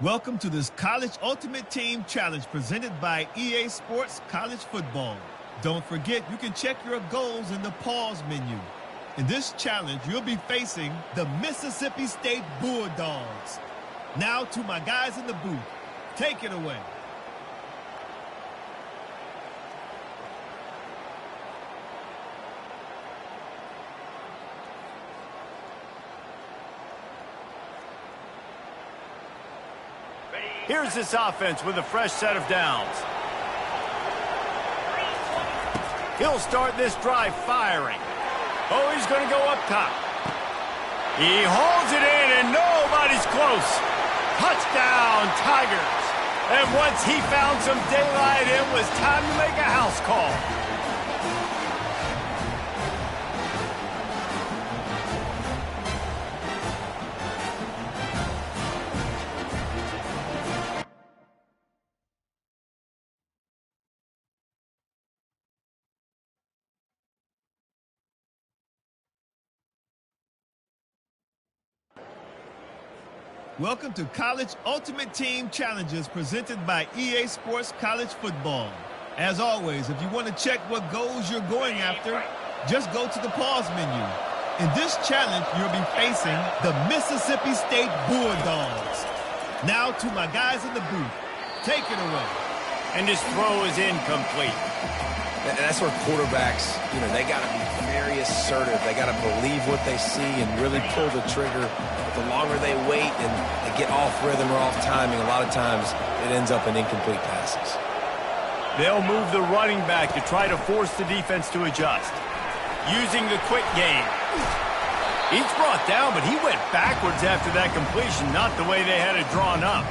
Welcome to this College Ultimate Team Challenge presented by EA Sports College Football. Don't forget, you can check your goals in the pause menu. In this challenge, you'll be facing the Mississippi State Bulldogs. Now to my guys in the booth. Take it away. Here's this offense with a fresh set of downs. He'll start this drive firing. Oh, he's going to go up top. He holds it in, and nobody's close. Touchdown, Tigers. And once he found some daylight, it was time to make a house call. Welcome to College Ultimate Team Challenges presented by EA Sports College Football. As always, if you want to check what goals you're going after, just go to the pause menu. In this challenge, you'll be facing the Mississippi State Bulldogs. Now to my guys in the booth. Take it away. And his throw is incomplete. And that's where quarterbacks, they got to be very assertive. They got to believe what they see and really pull the trigger. The longer they wait and they get off rhythm or off timing, a lot of times it ends up in incomplete passes. They'll move the running back to try to force the defense to adjust. Using the quick game. He's brought down, but he went backwards after that completion, not the way they had it drawn up.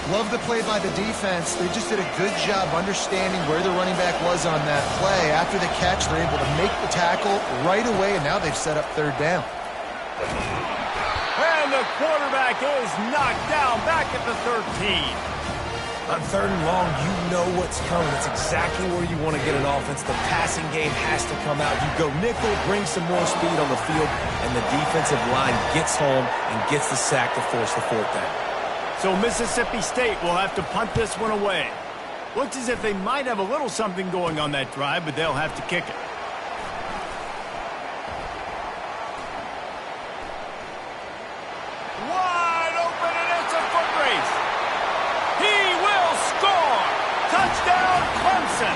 Love the play by the defense. They just did a good job understanding where the running back was on that play. After the catch, they're able to make the tackle right away, and now they've set up third down. And the quarterback is knocked down back at the 13. On third and long, you know what's coming. It's exactly where you want to get an offense. The passing game has to come out. You go nickel, bring some more speed on the field, and the defensive line gets home and gets the sack to force the fourth down. So Mississippi State will have to punt this one away. Looks as if they might have a little something going on that drive, but they'll have to kick it. Wide open, and it's a foot race. He will score! Touchdown, Clemson!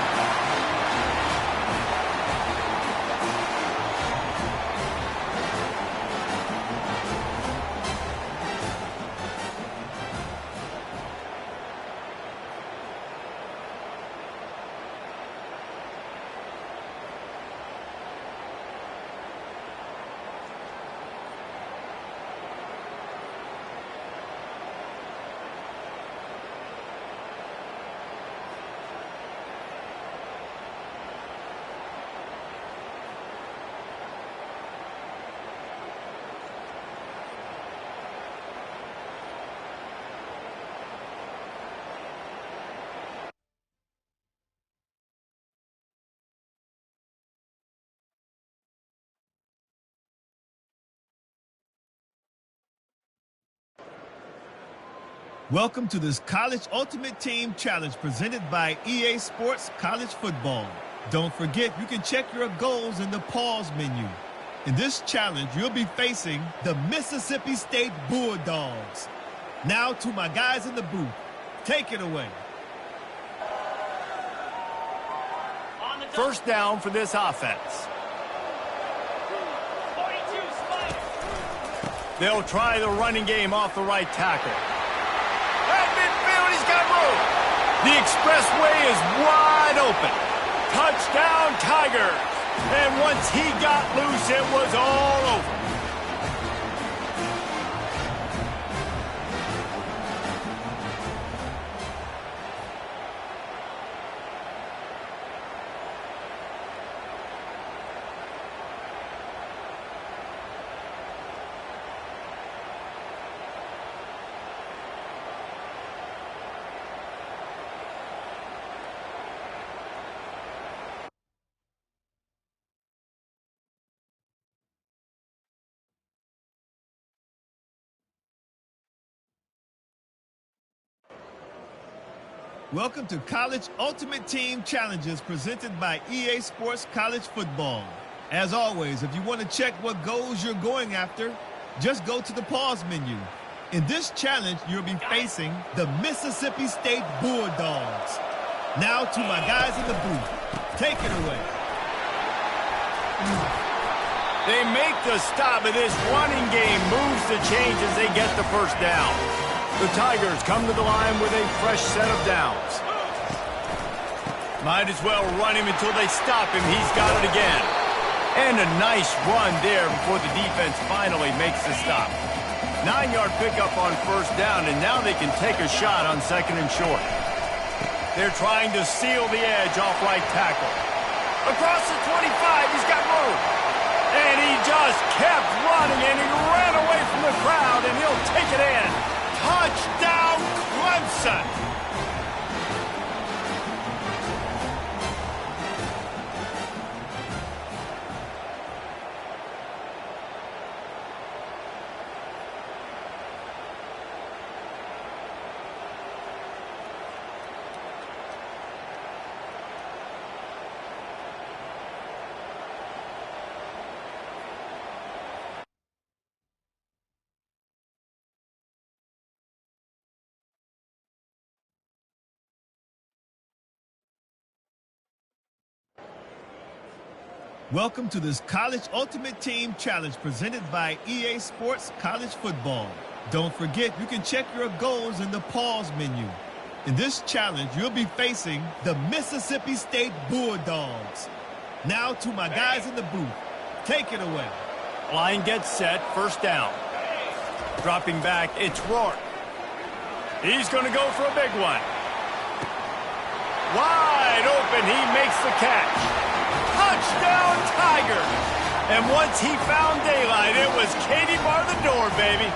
Welcome to this College Ultimate Team Challenge presented by EA Sports College Football. Don't forget, you can check your goals in the pause menu. In this challenge, you'll be facing the Mississippi State Bulldogs. Now to my guys in the booth. Take it away. First down for this offense. They'll try the running game off the right tackle. At midfield, he's got room. The expressway is wide open. Touchdown, Tigers. And once he got loose, it was all over. Welcome to College Ultimate Team Challenges presented by EA Sports College Football. As always, if you want to check what goals you're going after, just go to the pause menu. In this challenge, you'll be facing the Mississippi State Bulldogs. Now to my guys in the booth. Take it away. They make the stop of this running game, moves the change as they get the first down. The Tigers come to the line with a fresh set of downs. Might as well run him until they stop him. He's got it again. And a nice run there before the defense finally makes the stop. 9-yard pickup on first down, and now they can take a shot on second and short. They're trying to seal the edge off right tackle. Across the 25, he's got room. And he just kept running, and he ran away from the crowd, and he'll take it in. Touchdown, Clemson! Welcome to this College Ultimate Team Challenge presented by EA Sports College Football. Don't forget, you can check your goals in the pause menu. In this challenge, you'll be facing the Mississippi State Bulldogs. Now to my guys in the booth. Take it away. Line gets set, first down. Dropping back, it's Rourke. He's going to go for a big one. Wide open, he makes the catch. Touchdown, Tigers! And once he found daylight, it was Katie bar the door, baby.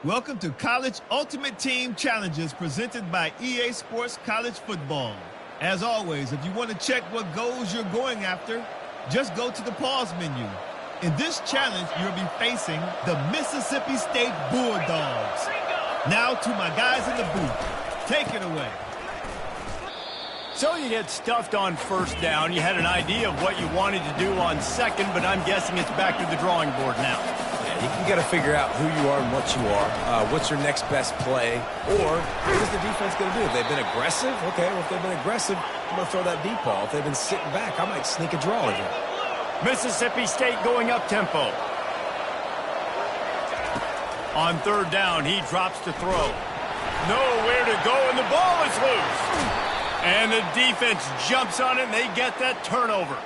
Welcome to College Ultimate Team Challenges presented by EA Sports College Football. As always, if you want to check what goals you're going after, just go to the pause menu. In this challenge, you'll be facing the Mississippi State Bulldogs. Now to my guys in the booth. Take it away. So you get stuffed on first down. You had an idea of what you wanted to do on second, but I'm guessing it's back to the drawing board now. You got to figure out who you are and what you are. What's your next best play? Or what is the defense going to do? If they've been aggressive, okay, well, if they've been aggressive, I'm going to throw that deep ball. If they've been sitting back, I might sneak a draw again. Mississippi State going up tempo. On third down, he drops to throw. Nowhere to go, and the ball is loose. And the defense jumps on it, and they get that turnover.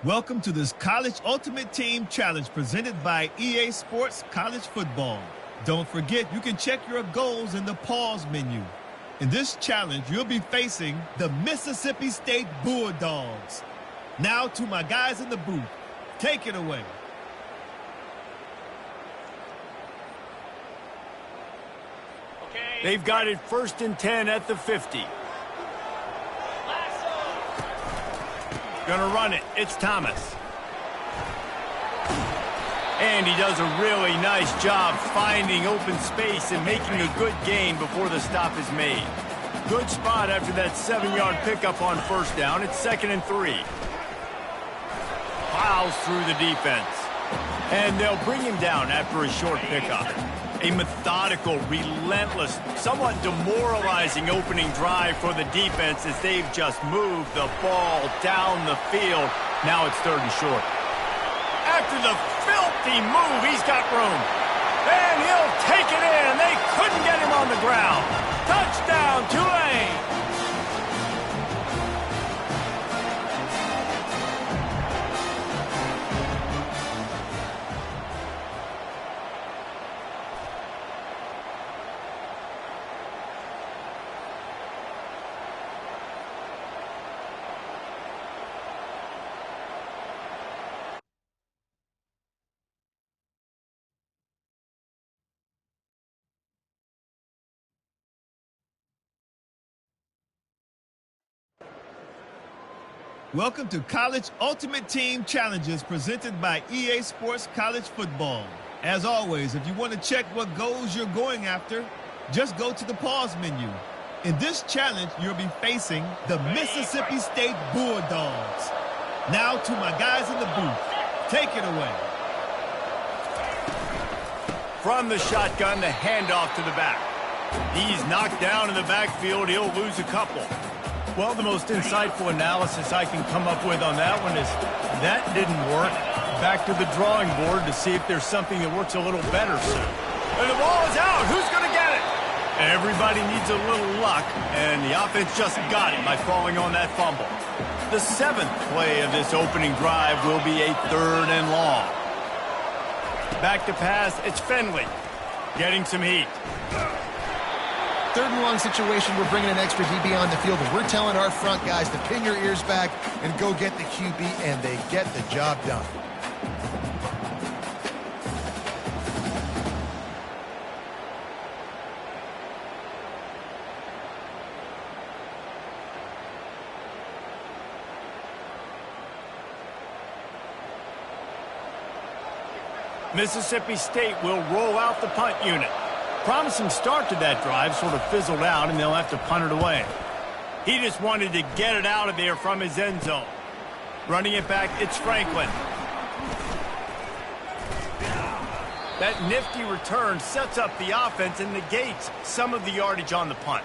Welcome to this College Ultimate Team Challenge presented by EA Sports College Football. Don't forget, you can check your goals in the pause menu. In this challenge, you'll be facing the Mississippi State Bulldogs. Now to my guys in the booth. Take it away. They've got it 1st and 10 at the 50. Gonna run it. It's Thomas. And he does a really nice job finding open space and making a good gain before the stop is made. Good spot after that 7-yard pickup on 1st down. It's 2nd and 3. Plows through the defense. And they'll bring him down after a short pickup. A methodical, relentless, somewhat demoralizing opening drive for the defense as they've just moved the ball down the field. Now it's 3rd and short. After the filthy move, he's got room. And he'll take it in. They couldn't get him on the ground. Touchdown, Tulane. Welcome to College Ultimate Team Challenges presented by EA Sports College Football. As always, if you want to check what goals you're going after, just go to the pause menu. In this challenge, you'll be facing the Mississippi State Bulldogs. Now to my guys in the booth. Take it away. From the shotgun, the handoff to the back. He's knocked down in the backfield. He'll lose a couple. Well, the most insightful analysis I can come up with on that one is that didn't work. Back to the drawing board to see if there's something that works a little better soon. And the ball is out. Who's going to get it? Everybody needs a little luck, and the offense just got it by falling on that fumble. The 7th play of this opening drive will be a 3rd and long. Back to pass, it's Finley. Getting some heat. 3rd and long situation, we're bringing an extra DB on the field, and we're telling our front guys to pin your ears back and go get the QB, and they get the job done. Mississippi State will roll out the punt unit. Promising start to that drive, sort of fizzled out, and they'll have to punt it away. He just wanted to get it out of there from his end zone. Running it back, it's Franklin. That nifty return sets up the offense and negates some of the yardage on the punt.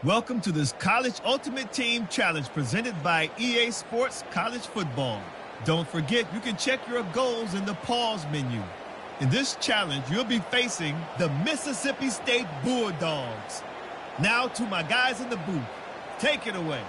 Welcome to this College Ultimate Team Challenge presented by EA Sports College Football. Don't forget, you can check your goals in the pause menu. In this challenge, you'll be facing the Mississippi State Bulldogs. Now to my guys in the booth. Take it away.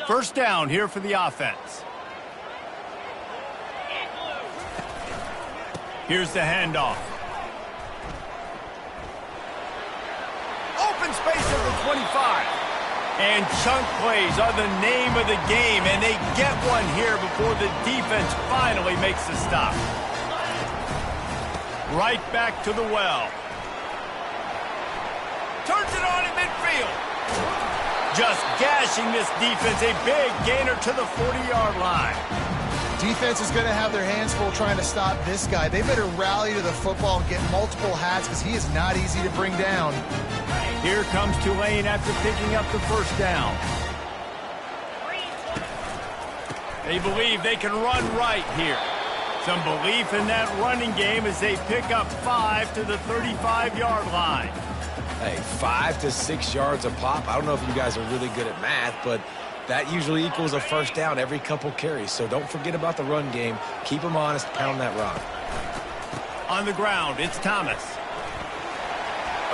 First down here for the offense. Here's the handoff. Open space at the 25. And chunk plays are the name of the game, and they get one here before the defense finally makes the stop. Right back to the well. Turns it on in midfield. Just gashing this defense, a big gainer to the 40-yard line. Defense is going to have their hands full trying to stop this guy. They better rally to the football and get multiple hats because he is not easy to bring down. Here comes Tulane after picking up the first down. They believe they can run right here. Some belief in that running game as they pick up 5 to the 35-yard line. Hey, 5 to 6 yards a pop. I don't know if you guys are really good at math, but that usually equals a first down every couple carries. So don't forget about the run game. Keep them honest, pound that rock. On the ground, it's Thomas.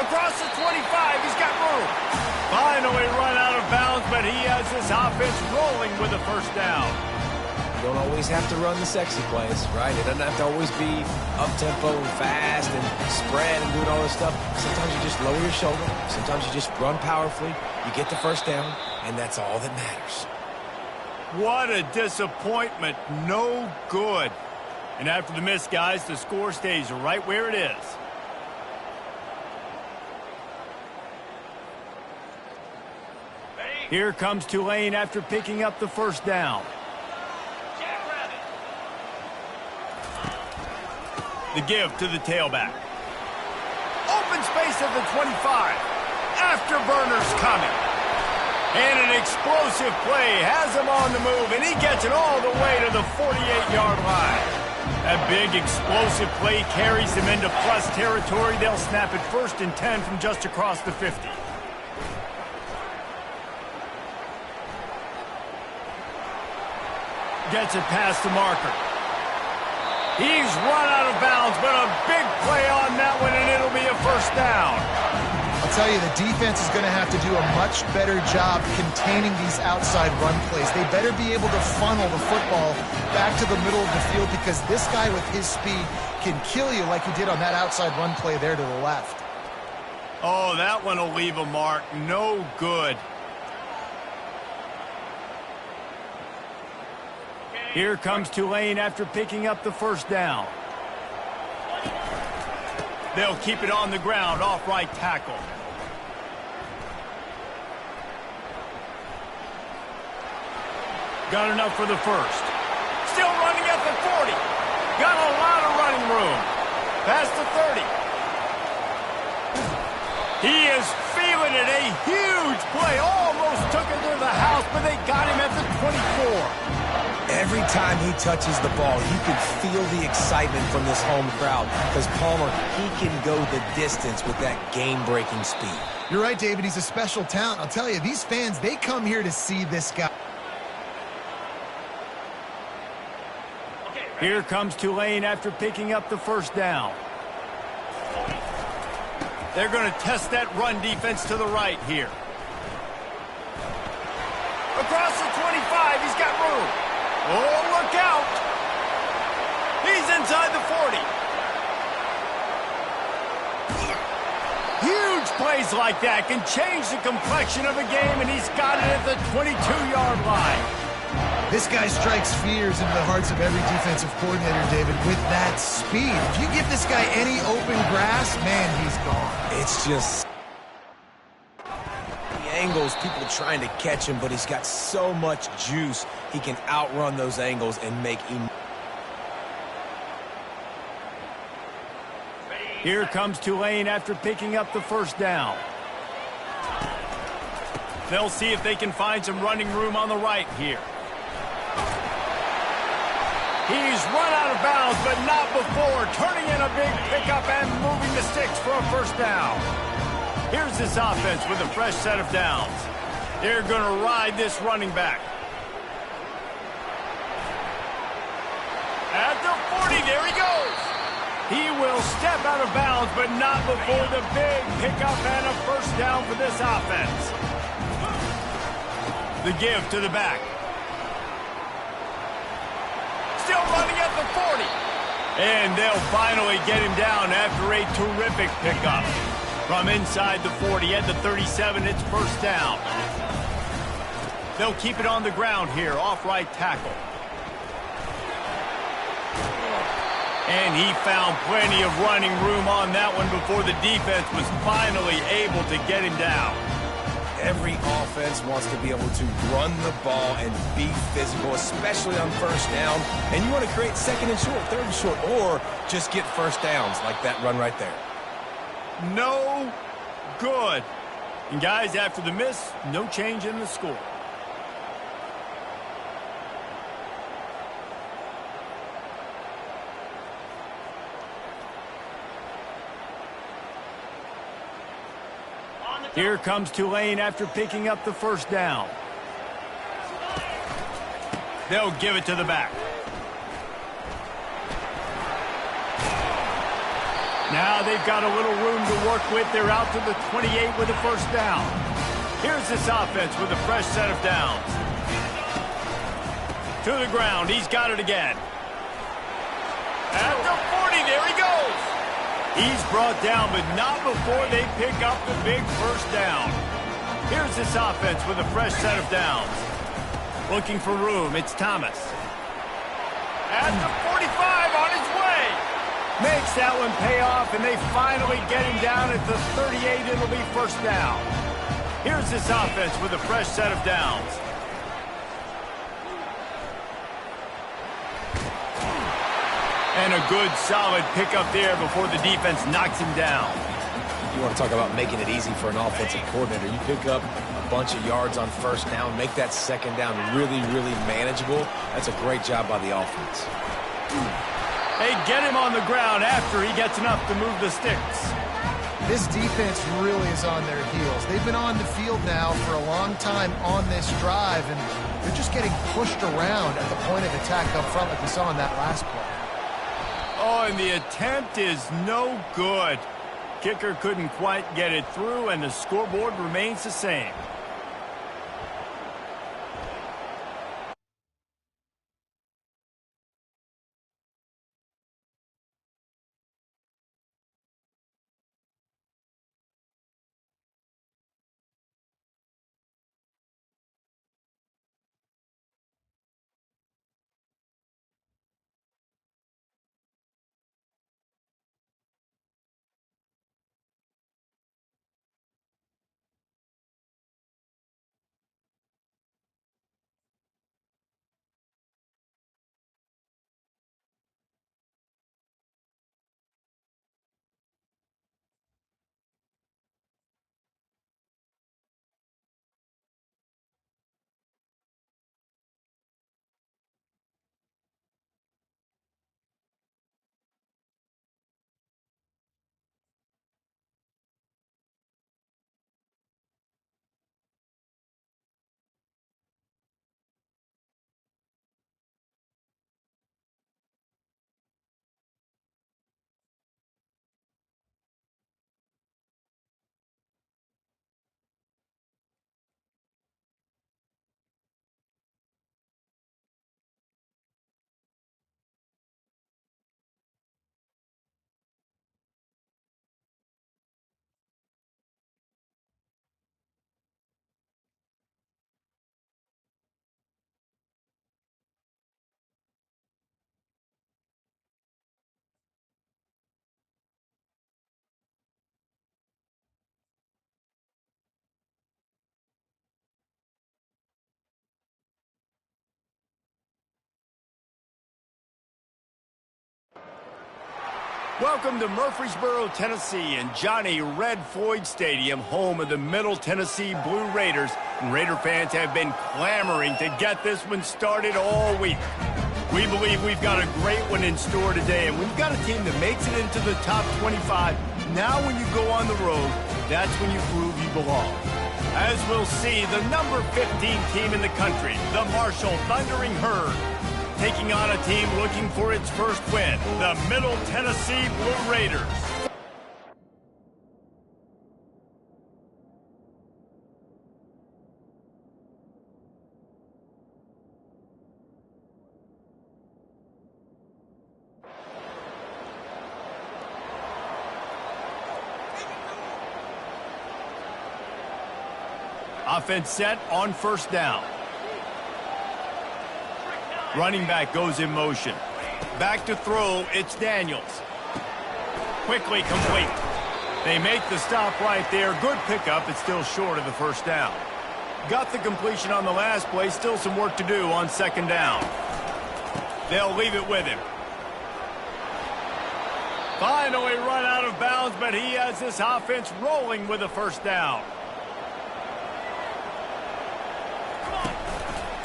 Across the 25, he's got room. Finally run out of bounds, but he has this offense rolling with a first down. You don't always have to run the sexy plays, right? It doesn't have to always be up-tempo and fast and spread and doing all this stuff. Sometimes you just lower your shoulder. Sometimes you just run powerfully. You get the first down, and that's all that matters. What a disappointment. No good. And after the miss, guys, the score stays right where it is. Here comes Tulane after picking up the first down. The give to the tailback. Open space at the 25. Afterburners coming. And an explosive play has him on the move, and he gets it all the way to the 48-yard line. That big explosive play carries him into plus territory. They'll snap it 1st and 10 from just across the 50. Gets it past the marker. He's run out of bounds, but a big play on that one, and it'll be a first down. I'll tell you, the defense is going to have to do a much better job containing these outside run plays. They better be able to funnel the football back to the middle of the field because this guy with his speed can kill you like he did on that outside run play there to the left. Oh, that one will leave a mark. No good. Here comes Tulane after picking up the first down. They'll keep it on the ground off right tackle. Got enough for the first. Still running at the 40. Got a lot of running room. Past the 30. He is feeling it. A huge play. Almost took it to the house, but they got him at the 24. Every time he touches the ball, you can feel the excitement from this home crowd because Palmer, he can go the distance with that game-breaking speed. You're right, David. He's a special talent. I'll tell you, these fans, they come here to see this guy. Here comes Tulane after picking up the first down. They're going to test that run defense to the right here. Across the 25, he's got room. Oh, look out. He's inside the 40. Huge plays like that can change the complexion of a game, and he's got it at the 22-yard line. This guy strikes fears into the hearts of every defensive coordinator, David, with that speed. If you give this guy any open grass, man, he's gone. It's just angles, people trying to catch him, but he's got so much juice, he can outrun those angles and make him. Here comes Tulane after picking up the first down. They'll see if they can find some running room on the right here. He's run out of bounds, but not before, turning in a big pickup and moving the sticks for a first down. Here's this offense with a fresh set of downs. They're going to ride this running back. At the 40, there he goes. He will step out of bounds, but not before the big pickup and a first down for this offense. The give to the back. Still running at the 40. And they'll finally get him down after a terrific pickup. From inside the 40 at the 37, it's first down. They'll keep it on the ground here, off right tackle. And he found plenty of running room on that one before the defense was finally able to get him down. Every offense wants to be able to run the ball and be physical, especially on first down. And you want to create second and short, third and short, or just get first downs like that run right there. No good. And guys, after the miss, no change in the score. Here comes Tulane after picking up the first down. They'll give it to the back. Now they've got a little room to work with. They're out to the 28 with a first down. Here's this offense with a fresh set of downs. To the ground. He's got it again. At the 40, there he goes. He's brought down, but not before they pick up the big first down. Here's this offense with a fresh set of downs. Looking for room, it's Thomas. At the 45, on his way. Makes that one pay off, and they finally get him down at the 38. It'll be first down. Here's this offense with a fresh set of downs. And a good, solid pickup there before the defense knocks him down. You want to talk about making it easy for an offensive coordinator. You pick up a bunch of yards on first down, make that second down really, really manageable. That's a great job by the offense. They get him on the ground after he gets enough to move the sticks. This defense really is on their heels. They've been on the field now for a long time on this drive, and they're just getting pushed around at the point of attack up front like we saw in that last play. Oh, and the attempt is no good. Kicker couldn't quite get it through, and the scoreboard remains the same. Welcome to Murfreesboro, Tennessee, and Johnny Red Floyd Stadium, home of the Middle Tennessee Blue Raiders. And Raider fans have been clamoring to get this one started all week. We believe we've got a great one in store today, and we've got a team that makes it into the top 25. Now when you go on the road, that's when you prove you belong. As we'll see, the number 15 team in the country, the Marshall Thundering Herd, taking on a team looking for its first win, the Middle Tennessee Blue Raiders. offense set on first down. Running back goes in motion. Back to throw, it's Daniels. Quickly complete. They make the stop right there. Good pickup. It's still short of the first down. Got the completion on the last play. Still some work to do on second down. They'll leave it with him. Finally run out of bounds, but he has this offense rolling with a first down.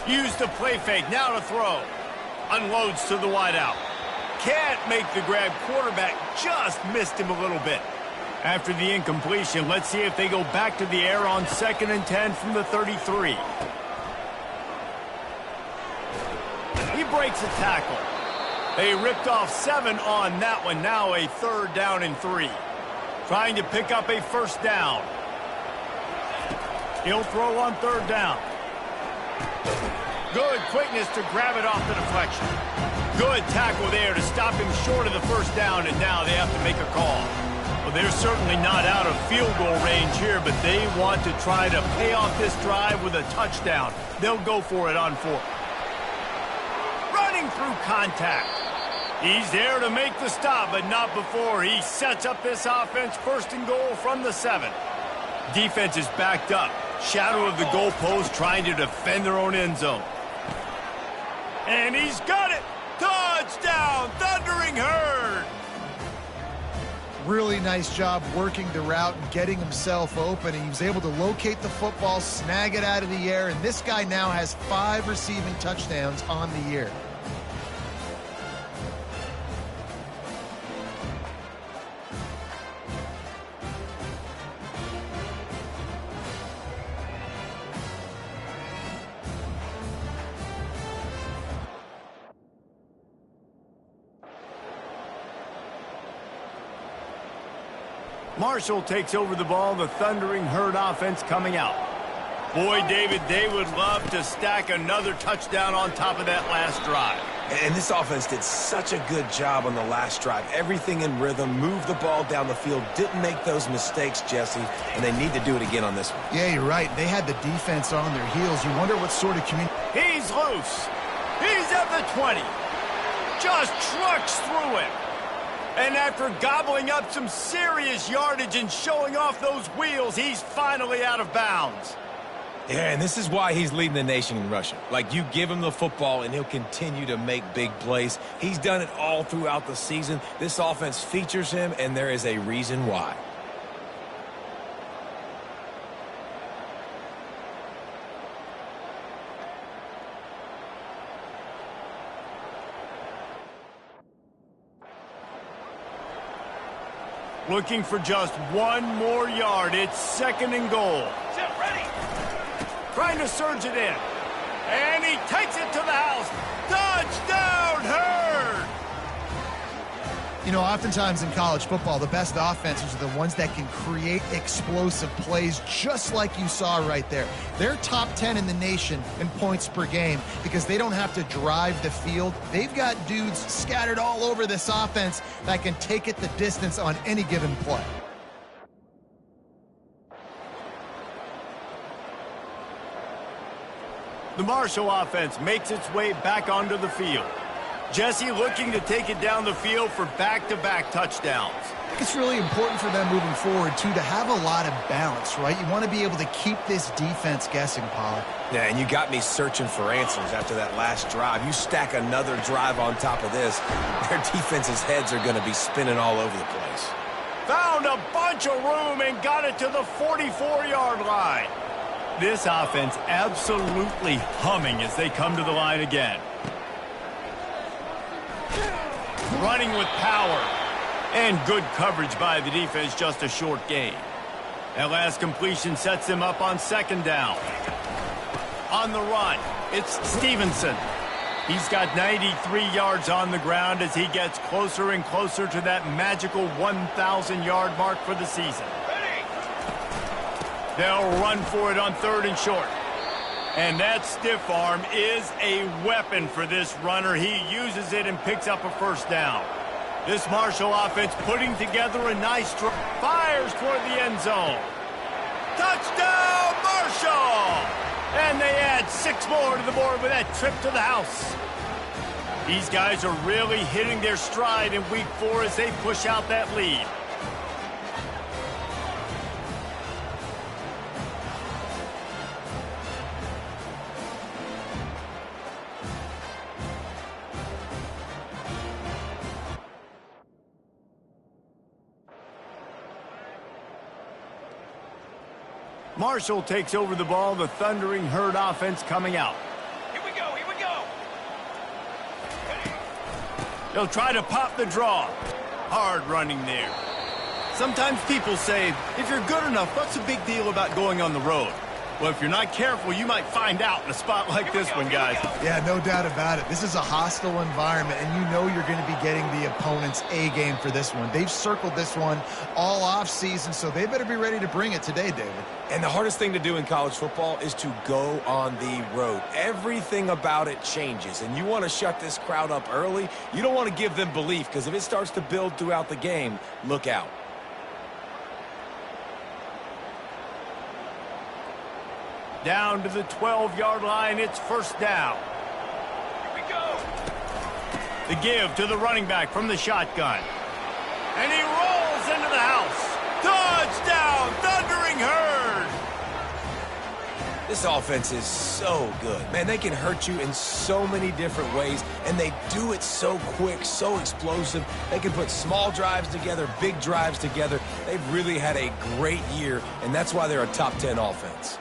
Use the play fake. Now to throw. Unloads to the wideout. Can't make the grab. Quarterback just missed him a little bit. After the incompletion, let's see if they go back to the air on 2nd and 10 from the 33. He breaks a tackle. They ripped off 7 on that one. Now a 3rd down and 3. Trying to pick up a first down. He'll throw on 3rd down. Good quickness to grab it off the deflection. Good tackle there to stop him short of the first down, and now they have to make a call. Well, they're certainly not out of field goal range here, but they want to try to pay off this drive with a touchdown. They'll go for it on 4th. Running through contact. He's there to make the stop, but not before he sets up this offense 1st and goal from the 7. Defense is backed up. Shadow of the goalpost trying to defend their own end zone. And he's got it! Touchdown! Thundering Herd! Really nice job working the route and getting himself open. He was able to locate the football, snag it out of the air, and this guy now has 5 receiving touchdowns on the year. Marshall takes over the ball, the Thundering Herd offense coming out. Boy, David, they would love to stack another touchdown on top of that last drive. And this offense did such a good job on the last drive. Everything in rhythm, moved the ball down the field, didn't make those mistakes, Jesse, and they need to do it again on this one. Yeah, you're right. They had the defense on their heels. You wonder what sort of community... He's loose. He's at the 20. Just trucks through it. And after gobbling up some serious yardage and showing off those wheels, he's finally out of bounds. Yeah, and this is why he's leading the nation in rushing. Like, you give him the football, and he'll continue to make big plays. He's done it all throughout the season. This offense features him, and there is a reason why. Looking for just 1 more yard. It's 2nd and goal. Ready. Trying to surge it in. And he takes it to the house. Touchdown, Herd! You know, oftentimes in college football, the best offenses are the ones that can create explosive plays, just like you saw right there. They're top 10 in the nation in points per game because they don't have to drive the field. They've got dudes scattered all over this offense that can take it the distance on any given play. The Marshall offense makes its way back onto the field. Jesse looking to take it down the field for back-to-back touchdowns. I think it's really important for them moving forward, too, to have a lot of balance, right? You want to be able to keep this defense guessing, Pollard. Yeah, and you got me searching for answers after that last drive. You stack another drive on top of this, their defense's heads are going to be spinning all over the place. Found a bunch of room and got it to the 44-yard line. This offense absolutely humming as they come to the line again. Running with power. And good coverage by the defense, just a short gain. That last completion sets them up on 2nd down. On the run, it's Stevenson. He's got 93 yards on the ground as he gets closer and closer to that magical 1,000-yard mark for the season. They'll run for it on 3rd and short. And that stiff arm is a weapon for this runner. He uses it and picks up a first down. This Marshall offense putting together a nice drive. Fires toward the end zone. Touchdown, Marshall! Marshall! And they add 6 more to the board with that trip to the house. These guys are really hitting their stride in week 4 as they push out that lead. Marshall takes over the ball, the Thundering Herd offense coming out. Here we go, here we go. They'll try to pop the draw. Hard running there. Sometimes people say, if you're good enough, what's the big deal about going on the road? Well, if you're not careful, you might find out in a spot like this one, guys. Yeah, no doubt about it. This is a hostile environment, and you know you're going to be getting the opponent's A game for this one. They've circled this one all off season, so they better be ready to bring it today, David. And the hardest thing to do in college football is to go on the road. Everything about it changes, and you want to shut this crowd up early. You don't want to give them belief, because if it starts to build throughout the game, look out. Down to the 12-yard line, it's first down. Here we go. The give to the running back from the shotgun. And he rolls into the house. Touchdown, Thundering Herd! This offense is so good. Man, they can hurt you in so many different ways, and they do it so quick, so explosive. They can put small drives together, big drives together. They've really had a great year, and that's why they're a top 10 offense.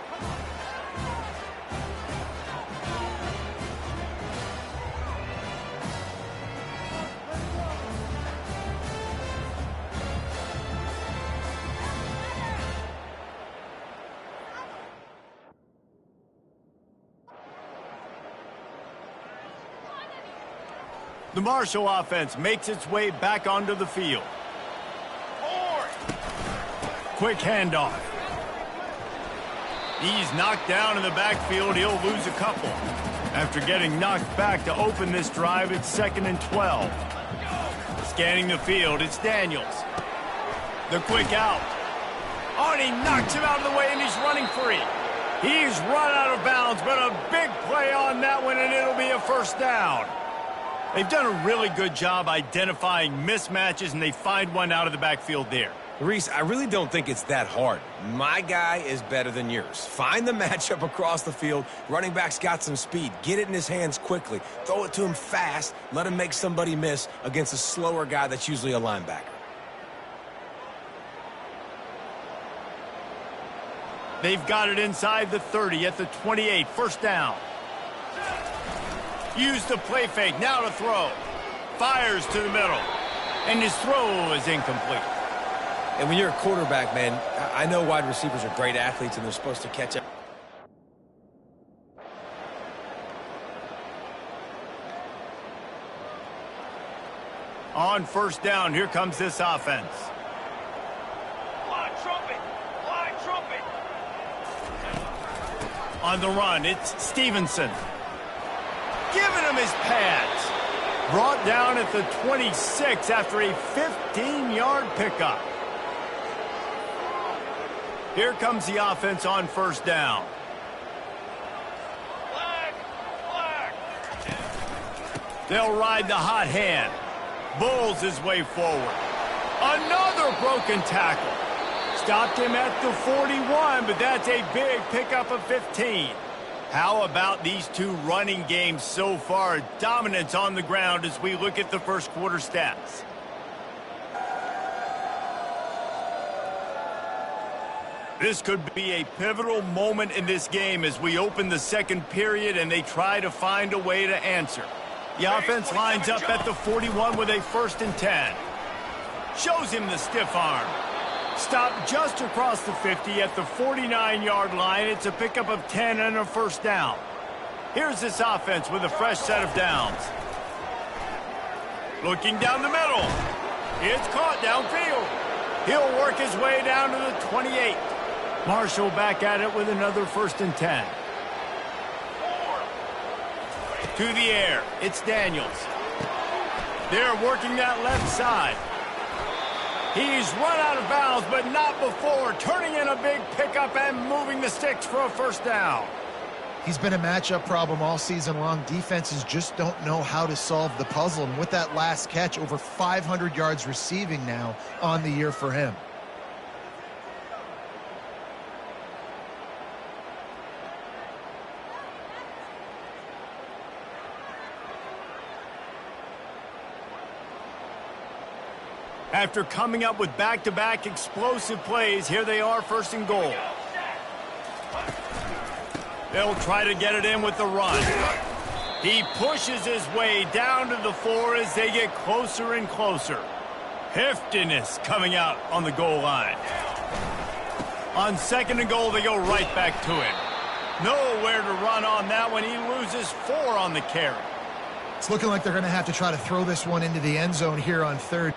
The Marshall offense makes its way back onto the field. Quick handoff. He's knocked down in the backfield. He'll lose a couple. After getting knocked back to open this drive, it's 2nd and 12. Scanning the field, it's Daniels. The quick out. Oh, and he knocks him out of the way, and he's running free. He's run out of bounds, but a big play on that one, and it'll be a first down. They've done a really good job identifying mismatches, and they find one out of the backfield there. Reese, I really don't think it's that hard. My guy is better than yours. Find the matchup across the field. Running back's got some speed. Get it in his hands quickly. Throw it to him fast. Let him make somebody miss against a slower guy that's usually a linebacker. They've got it inside the 30 at the 28. First down. Use the play fake. Now to throw. Fires to the middle. And his throw is incomplete. And when you're a quarterback, man, I know wide receivers are great athletes and they're supposed to catch up. On first down, here comes this offense. Blind trumpet. Blind trumpet. On the run, it's Stevenson. Giving him his pads. Brought down at the 26 after a 15-yard pickup. Here comes the offense on first down. Flag. Flag. They'll ride the hot hand. Bulls his way forward. Another broken tackle. Stopped him at the 41, but that's a big pickup of 15. How about these two running games so far? Dominance on the ground as we look at the first quarter stats. This could be a pivotal moment in this game as we open the second period and they try to find a way to answer. The offense lines up at the 41 with a 1st and 10. Shows him the stiff arm. Stopped just across the 50 at the 49-yard line. It's a pickup of 10 and a first down. Here's this offense with a fresh set of downs. Looking down the middle. It's caught downfield. He'll work his way down to the 28. Marshall back at it with another 1st and 10. To the air. It's Daniels. They're working that left side. He's run out of bounds, but not before, turning in a big pickup and moving the sticks for a first down. He's been a matchup problem all season long. Defenses just don't know how to solve the puzzle. And with that last catch, over 500 yards receiving now on the year for him. After coming up with back-to-back explosive plays, here they are, first and goal. They'll try to get it in with the run. He pushes his way down to the 4 as they get closer and closer. Heftiness coming out on the goal line. On second and goal, they go right back to him. Nowhere to run on that one. He loses 4 on the carry. It's looking like they're going to have to try to throw this one into the end zone here on third.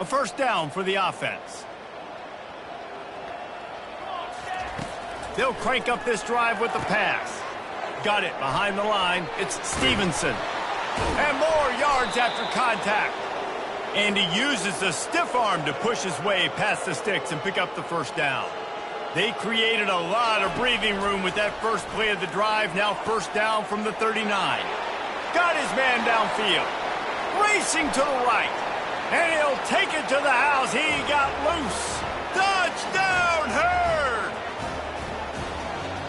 A first down for the offense. They'll crank up this drive with the pass. Got it behind the line. It's Stevenson. And more yards after contact. And he uses the stiff arm to push his way past the sticks and pick up the first down. They created a lot of breathing room with that first play of the drive. Now first down from the 39. Got his man downfield. Racing to the right. And he'll take it to the house. He got loose. Touchdown, Hurd!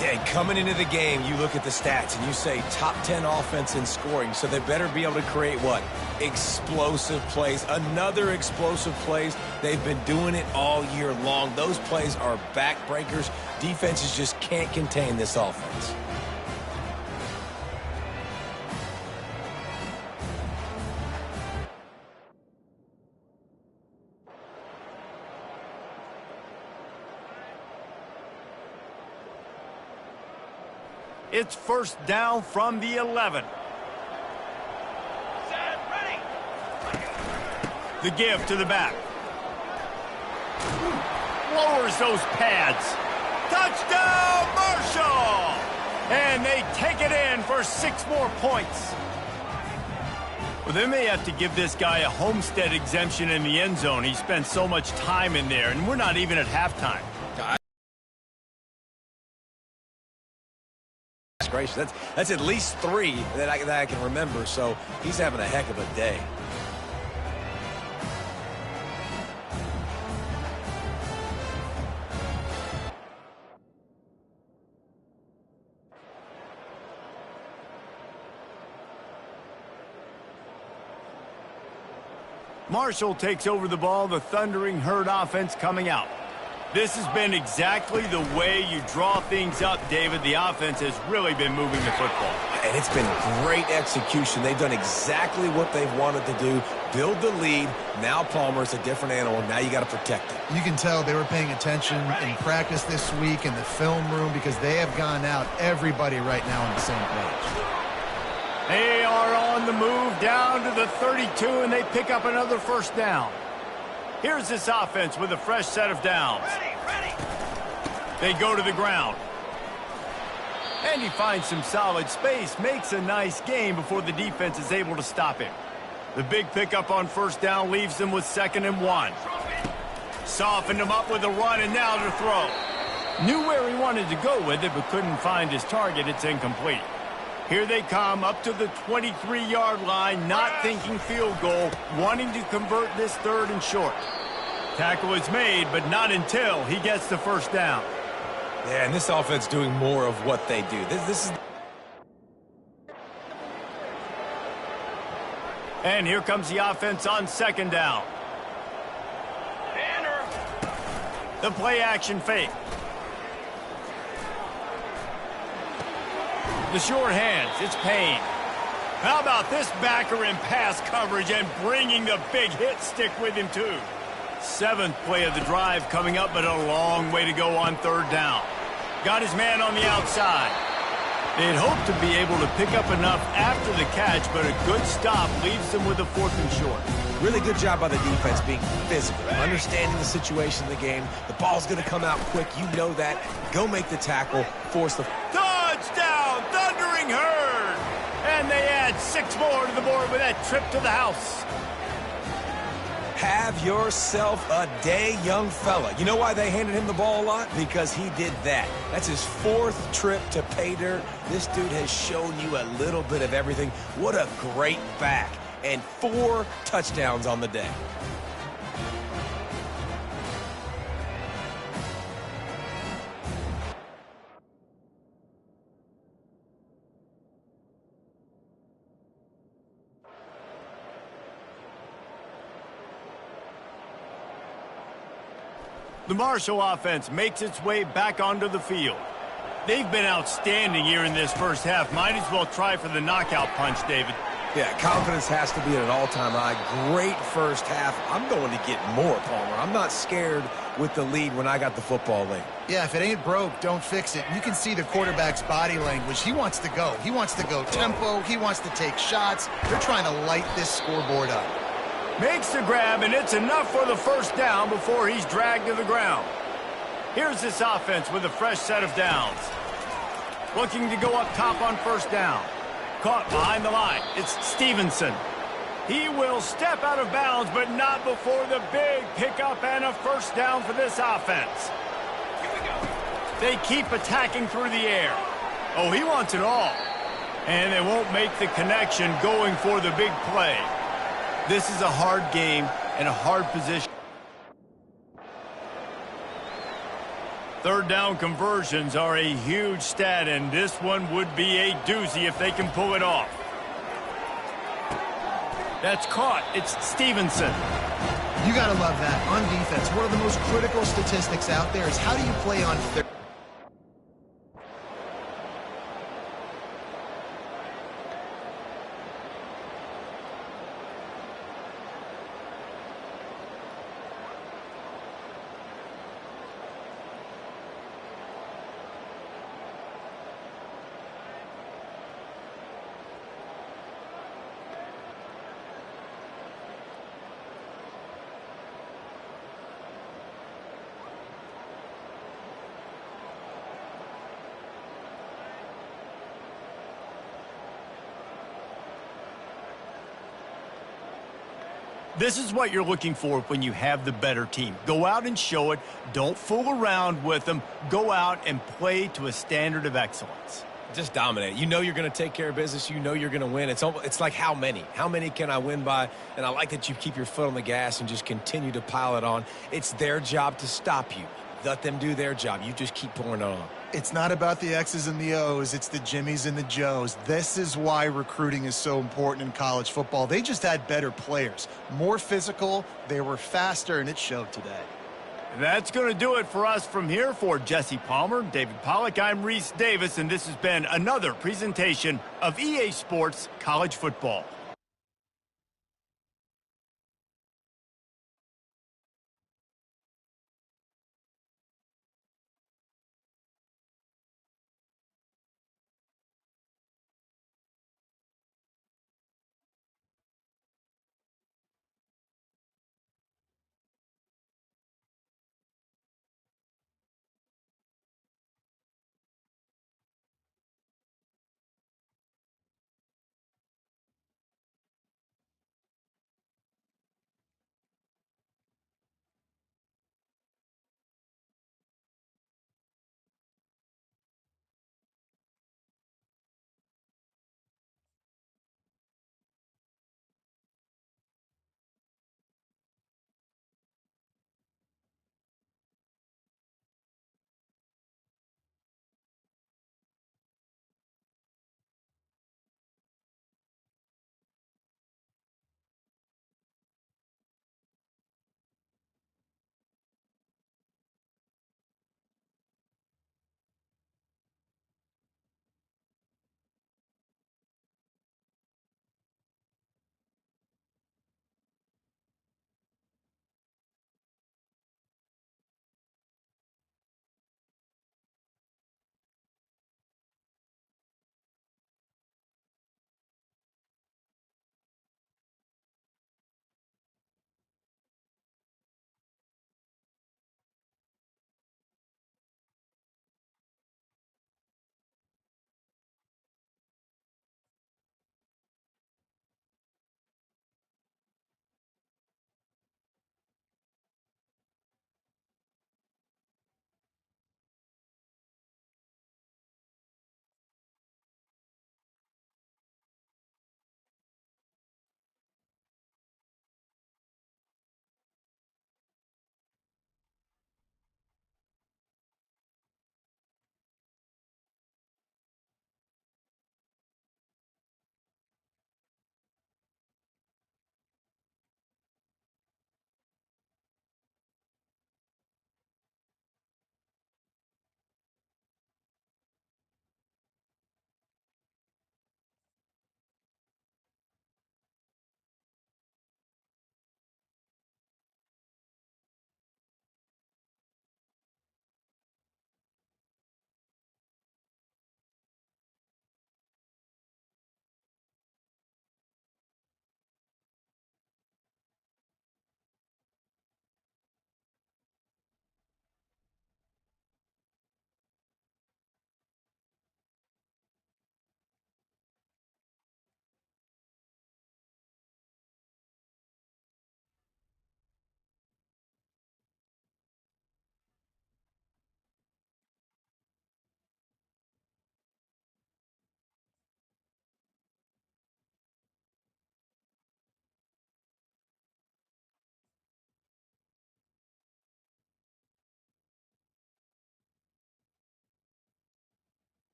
Yeah, and coming into the game, you look at the stats and you say top 10 offense in scoring, so they better be able to create what? Explosive plays. Another explosive plays. They've been doing it all year long. Those plays are backbreakers. Defenses just can't contain this offense. It's first down from the 11. Set, ready. The give to the back. Lowers those pads. Touchdown, Marshall! And they take it in for 6 more points. Well, they may have to give this guy a homestead exemption in the end zone. He spent so much time in there, and we're not even at halftime. Gracious. That's at least 3 that I can remember, so he's having a heck of a day. Marshall takes over the ball, the thundering Herd offense coming out. This has been exactly the way you draw things up, David. The offense has really been moving the football. And it's been great execution. They've done exactly what they've wanted to do. Build the lead. Now Palmer's a different animal. Now you got to protect it. You can tell they were paying attention in practice this week in the film room because they have gone out, everybody right now on the same page. They are on the move down to the 32, and they pick up another first down. Here's this offense with a fresh set of downs. Ready. They go to the ground. And he finds some solid space, makes a nice gain before the defense is able to stop him. The big pickup on first down leaves them with 2nd and 1. Softened him up with a run, and now to throw. Knew where he wanted to go with it, but couldn't find his target. It's incomplete. Here they come up to the 23-yard line, not thinking field goal, wanting to convert this 3rd and short. Tackle is made, but not until he gets the first down. Yeah, and this offense doing more of what they do. This is... And here comes the offense on 2nd down. Banner. The play action fake. The short hands, it's Payne. How about this backer in pass coverage and bringing the big hit stick with him too? 7th play of the drive coming up, but a long way to go on 3rd down. Got his man on the outside. They'd hoped to be able to pick up enough after the catch, but a good stop leaves them with a 4th and short. Really good job by the defense being physical, understanding the situation of the game. The ball's going to come out quick. You know that. Go make the tackle, force the... Touchdown! add 6 more to the board with that trip to the house. Have yourself a day, young fella. You know why they handed him the ball a lot? Because he did that. That's his 4th trip to pay dirt. This dude has shown you a little bit of everything. What a great back. And 4 touchdowns on the day. The Marshall offense makes its way back onto the field. They've been outstanding here in this first half. Might as well try for the knockout punch, David. Yeah, confidence has to be at an all-time high. Great first half. I'm going to get more, Palmer. I'm not scared with the lead when I got the football late. Yeah, if it ain't broke, don't fix it. You can see the quarterback's body language. He wants to go. He wants to go tempo. He wants to take shots. They're trying to light this scoreboard up. Makes the grab, and it's enough for the first down before he's dragged to the ground. Here's this offense with a fresh set of downs. Looking to go up top on first down. Caught behind the line. It's Stevenson. He will step out of bounds, but not before the big pickup and a first down for this offense. Here we go. They keep attacking through the air. Oh, he wants it all. And they won't make the connection going for the big play. This is a hard game and a hard position. Third down conversions are a huge stat, and this one would be a doozy if they can pull it off. That's caught. It's Stevenson. You got to love that. On defense, one of the most critical statistics out there is how do you play on third? This is what you're looking for when you have the better team. Go out and show it. Don't fool around with them. Go out and play to a standard of excellence. Just dominate. You know you're going to take care of business. You know you're going to win. It's like how many? How many can I win by? And I like that you keep your foot on the gas and just continue to pile it on. It's their job to stop you. Let them do their job. You just keep pouring it on. It's not about the X's and the O's. It's the Jimmies and the Joes. This is why recruiting is so important in college football. They just had better players, more physical, they were faster, and it showed today. That's going to do it for us from here. For Jesse Palmer, David Pollack, I'm Reese Davis, and this has been another presentation of EA Sports College Football.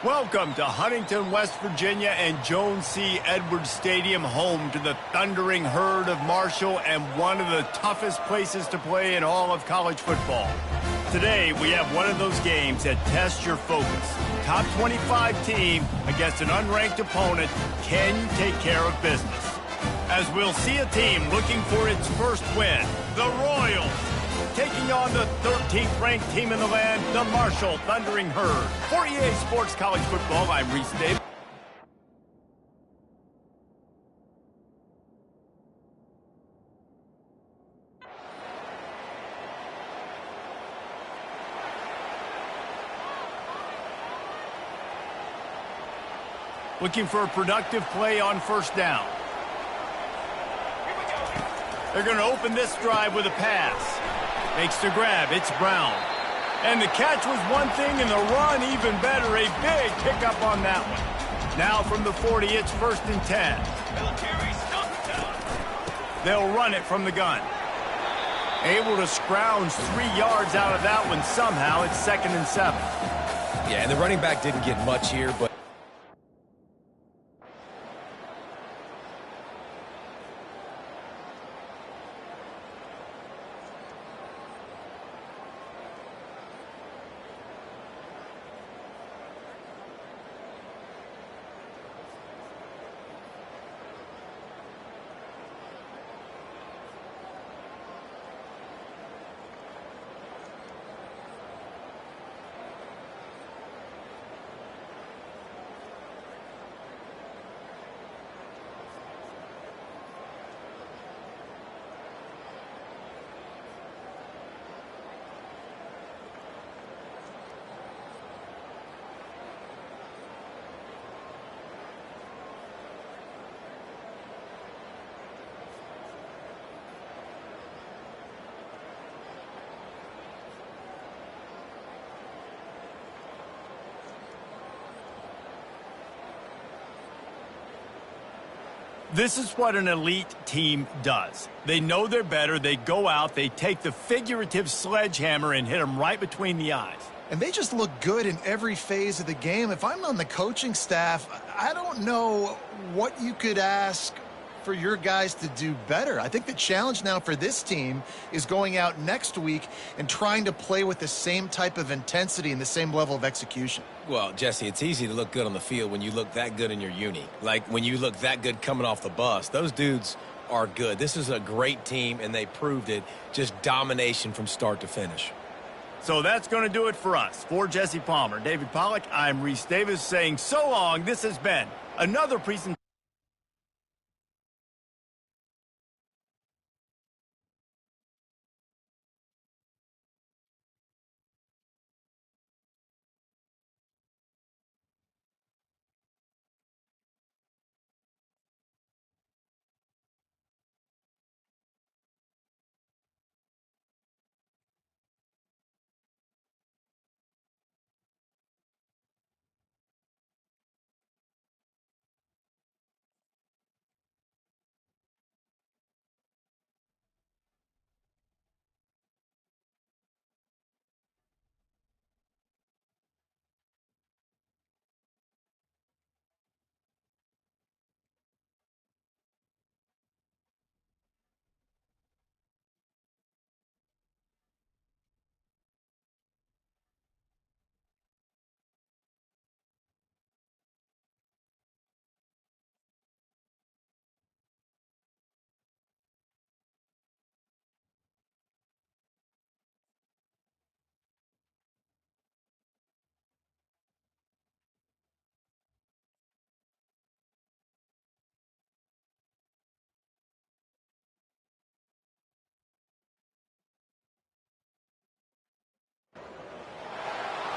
Welcome to Huntington, West Virginia and Joan C. Edwards Stadium, home to the Thundering Herd of Marshall and one of the toughest places to play in all of college football. Today, we have one of those games that tests your focus. Top 25 team against an unranked opponent. Can you take care of business? As we'll see a team looking for its first win, the Royals, taking on the 13th ranked team in the land, the Marshall Thundering Herd. For EA Sports College Football, I'm Reese Davis. Looking for a productive play on first down. They're going to open this drive with a pass. Makes the grab. It's Brown. And the catch was one thing, and the run even better. A big pickup on that one. Now from the 40, it's 1st and 10. They'll run it from the gun. Able to scrounge 3 yards out of that one somehow. It's 2nd and 7. Yeah, and the running back didn't get much here, but this is what an elite team does. They know they're better. They go out, they take the figurative sledgehammer and hit them right between the eyes. And they just look good in every phase of the game. If I'm on the coaching staff, I don't know what you could ask for your guys to do better. I think the challenge now for this team is going out next week and trying to play with the same type of intensity and the same level of execution. well, Jesse, it's easy to look good on the field when you look that good in your uni. Like when you look that good coming off the bus. Those dudes are good. This is a great team, and they proved it. Just domination from start to finish. So that's going to do it for us. For Jesse Palmer, David Pollack, I'm Reese Davis saying so long. This has been another presentation.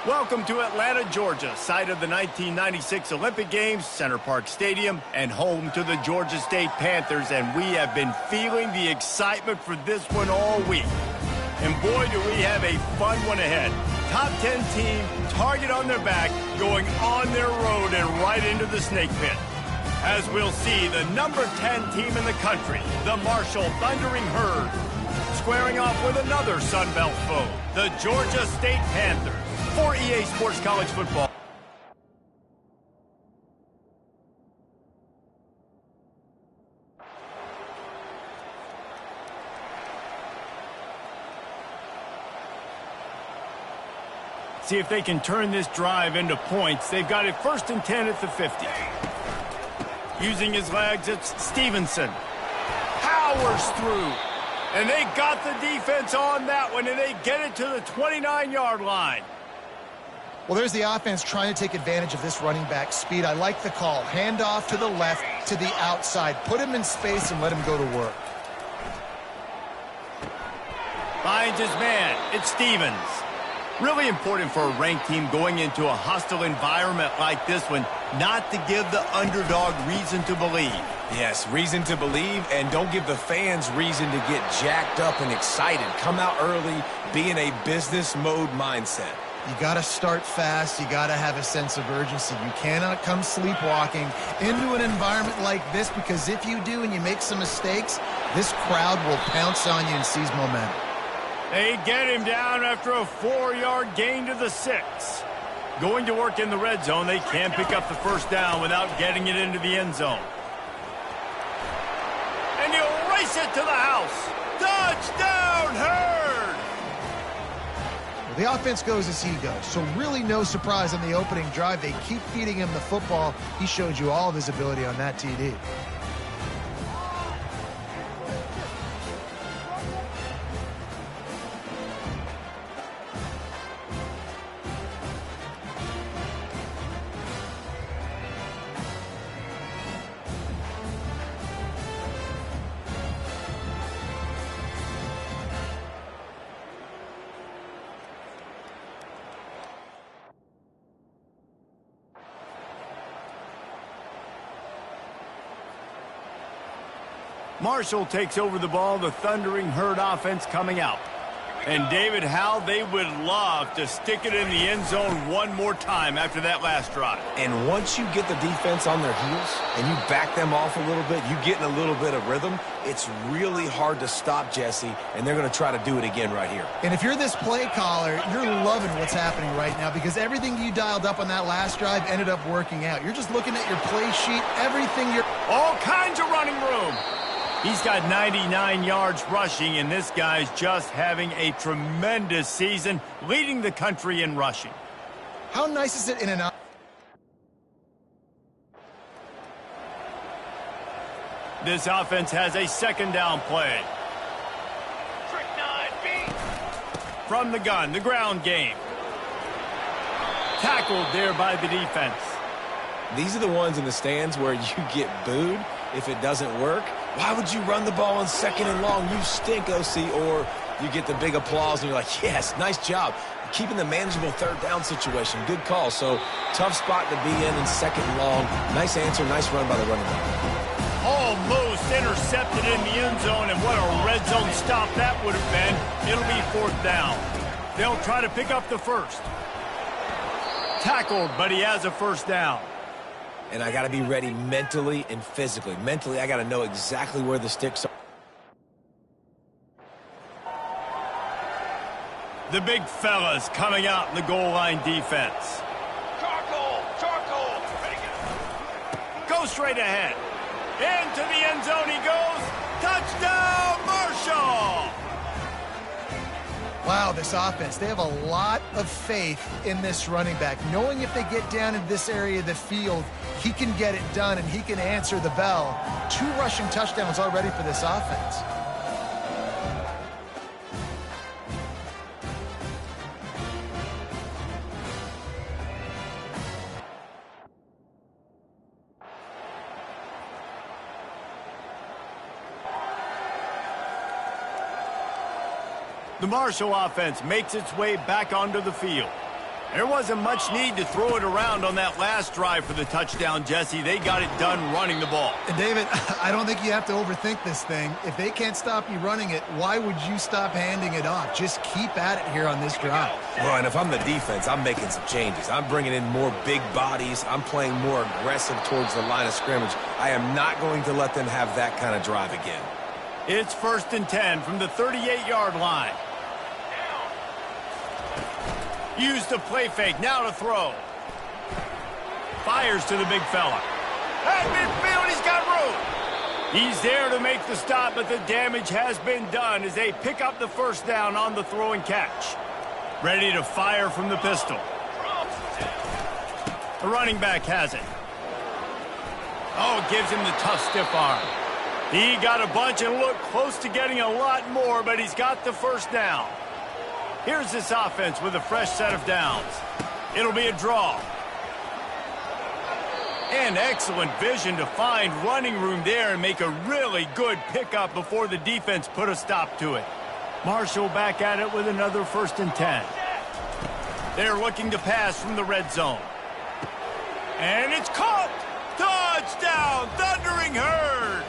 Welcome to Atlanta, Georgia, site of the 1996 Olympic Games, Center Park Stadium, and home to the Georgia State Panthers, and we have been feeling the excitement for this one all week. And boy, do we have a fun one ahead. Top 10 team, target on their back, going on their road and right into the snake pit. As we'll see, the number 10 team in the country, the Marshall Thundering Herd, squaring off with another Sun Belt foe, the Georgia State Panthers. For EA Sports College Football. see if they can turn this drive into points. They've got it 1st and 10 at the 50. Using his legs, it's Stevenson. Powers through. And they got the defense on that one, and they get it to the 29-yard line. Well, there's the offense trying to take advantage of this running back speed. I like the call. Hand off to the left, to the outside. Put him in space and let him go to work. Finds his man. It's Stevens. Really important for a ranked team going into a hostile environment like this one, not to give the underdog reason to believe. Yes, reason to believe, and don't give the fans reason to get jacked up and excited. Come out early, be in a business mode mindset. You got to start fast. You got to have a sense of urgency. You cannot come sleepwalking into an environment like this, because if you do and you make some mistakes, this crowd will pounce on you and seize momentum. They get him down after a 4-yard gain to the 6. Going to work in the red zone, they can't pick up the first down without getting it into the end zone. And he'll race it to the house. Touchdown, Hurd! Well, the offense goes as he goes, so really no surprise on the opening drive. They keep feeding him the football. He showed you all of his ability on that TD. Marshall takes over the ball, the thundering Herd offense coming out. And David, how they would love to stick it in the end zone one more time after that last drive. And once you get the defense on their heels and you back them off a little bit, you get in a little bit of rhythm, it's really hard to stop Jesse, and they're going to try to do it again right here. And if you're this play caller, you're loving what's happening right now, because everything you dialed up on that last drive ended up working out. You're just looking at your play sheet, everything you're... All kinds of running room. He's got 99 yards rushing, and this guy's just having a tremendous season, leading the country in rushing. How nice is it in an... This offense has a 2nd down play. Trick 9B. From the gun, the ground game. Tackled there by the defense. These are the ones in the stands where you get booed if it doesn't work. Why would you run the ball on 2nd and long? You stink, OC. Or you get the big applause and you're like, yes, nice job. Keeping the manageable 3rd down situation. Good call. So tough spot to be in 2nd and long. Nice answer, nice run by the running back. Almost intercepted in the end zone, and what a red zone stop that would have been. It'll be 4th down. They'll try to pick up the first. Tackled, but he has a 1st down. And I got to be ready mentally and physically. Mentally, I got to know exactly where the sticks are. The big fellas coming out in the goal line defense. Charcoal. Ready, go. Go straight ahead. Into the end zone he goes. Touchdown, Marshall! Wow, this offense, they have a lot of faith in this running back, knowing if they get down in this area of the field, he can get it done and he can answer the bell. 2 rushing touchdowns already for this offense. The Marshall offense makes its way back onto the field. There wasn't much need to throw it around on that last drive for the touchdown, Jesse. They got it done running the ball. And David, I don't think you have to overthink this thing. If they can't stop you running it, why would you stop handing it off? Just keep at it here on this drive. Well, and if I'm the defense, I'm making some changes. I'm bringing in more big bodies. I'm playing more aggressive towards the line of scrimmage. I am not going to let them have that kind of drive again. It's 1st and 10 from the 38-yard line. Use the play fake, now to throw. Fires to the big fella. At midfield, he's got room. He's there to make the stop, but the damage has been done as they pick up the 1st down on the throw and catch. Ready to fire from the pistol. The running back has it. Oh, gives him the tough stiff arm. He got a bunch and looked close to getting a lot more, but he's got the first down. Here's this offense with a fresh set of downs. It'll be a draw. And excellent vision to find running room there and make a really good pickup before the defense put a stop to it. Marshall back at it with another 1st and 10. They're looking to pass from the red zone. And it's caught! Touchdown, Thundering Herd!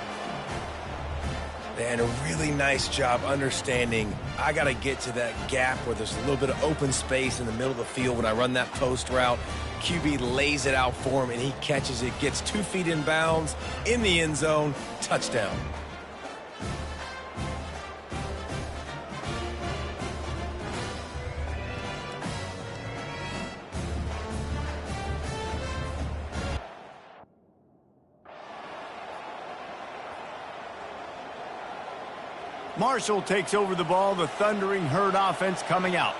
And a really nice job understanding I got to get to that gap where there's a little bit of open space in the middle of the field when I run that post route. QB lays it out for him, and he catches it, gets 2 feet in bounds, in the end zone, touchdown. Marshall takes over the ball, the Thundering Herd offense coming out.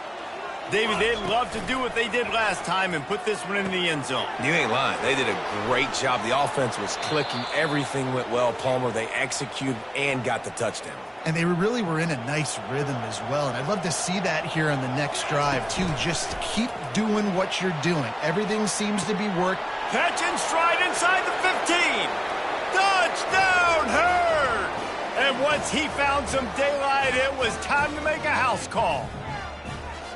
David, they'd love to do what they did last time and put this one in the end zone. You ain't lying. They did a great job. The offense was clicking. Everything went well, Palmer. They executed and got the touchdown. And they really were in a nice rhythm as well. And I'd love to see that here on the next drive, too. Just keep doing what you're doing. Everything seems to be working. Catch and stride inside the 15. Touchdown, Herd! And once he found some daylight, it was time to make a house call.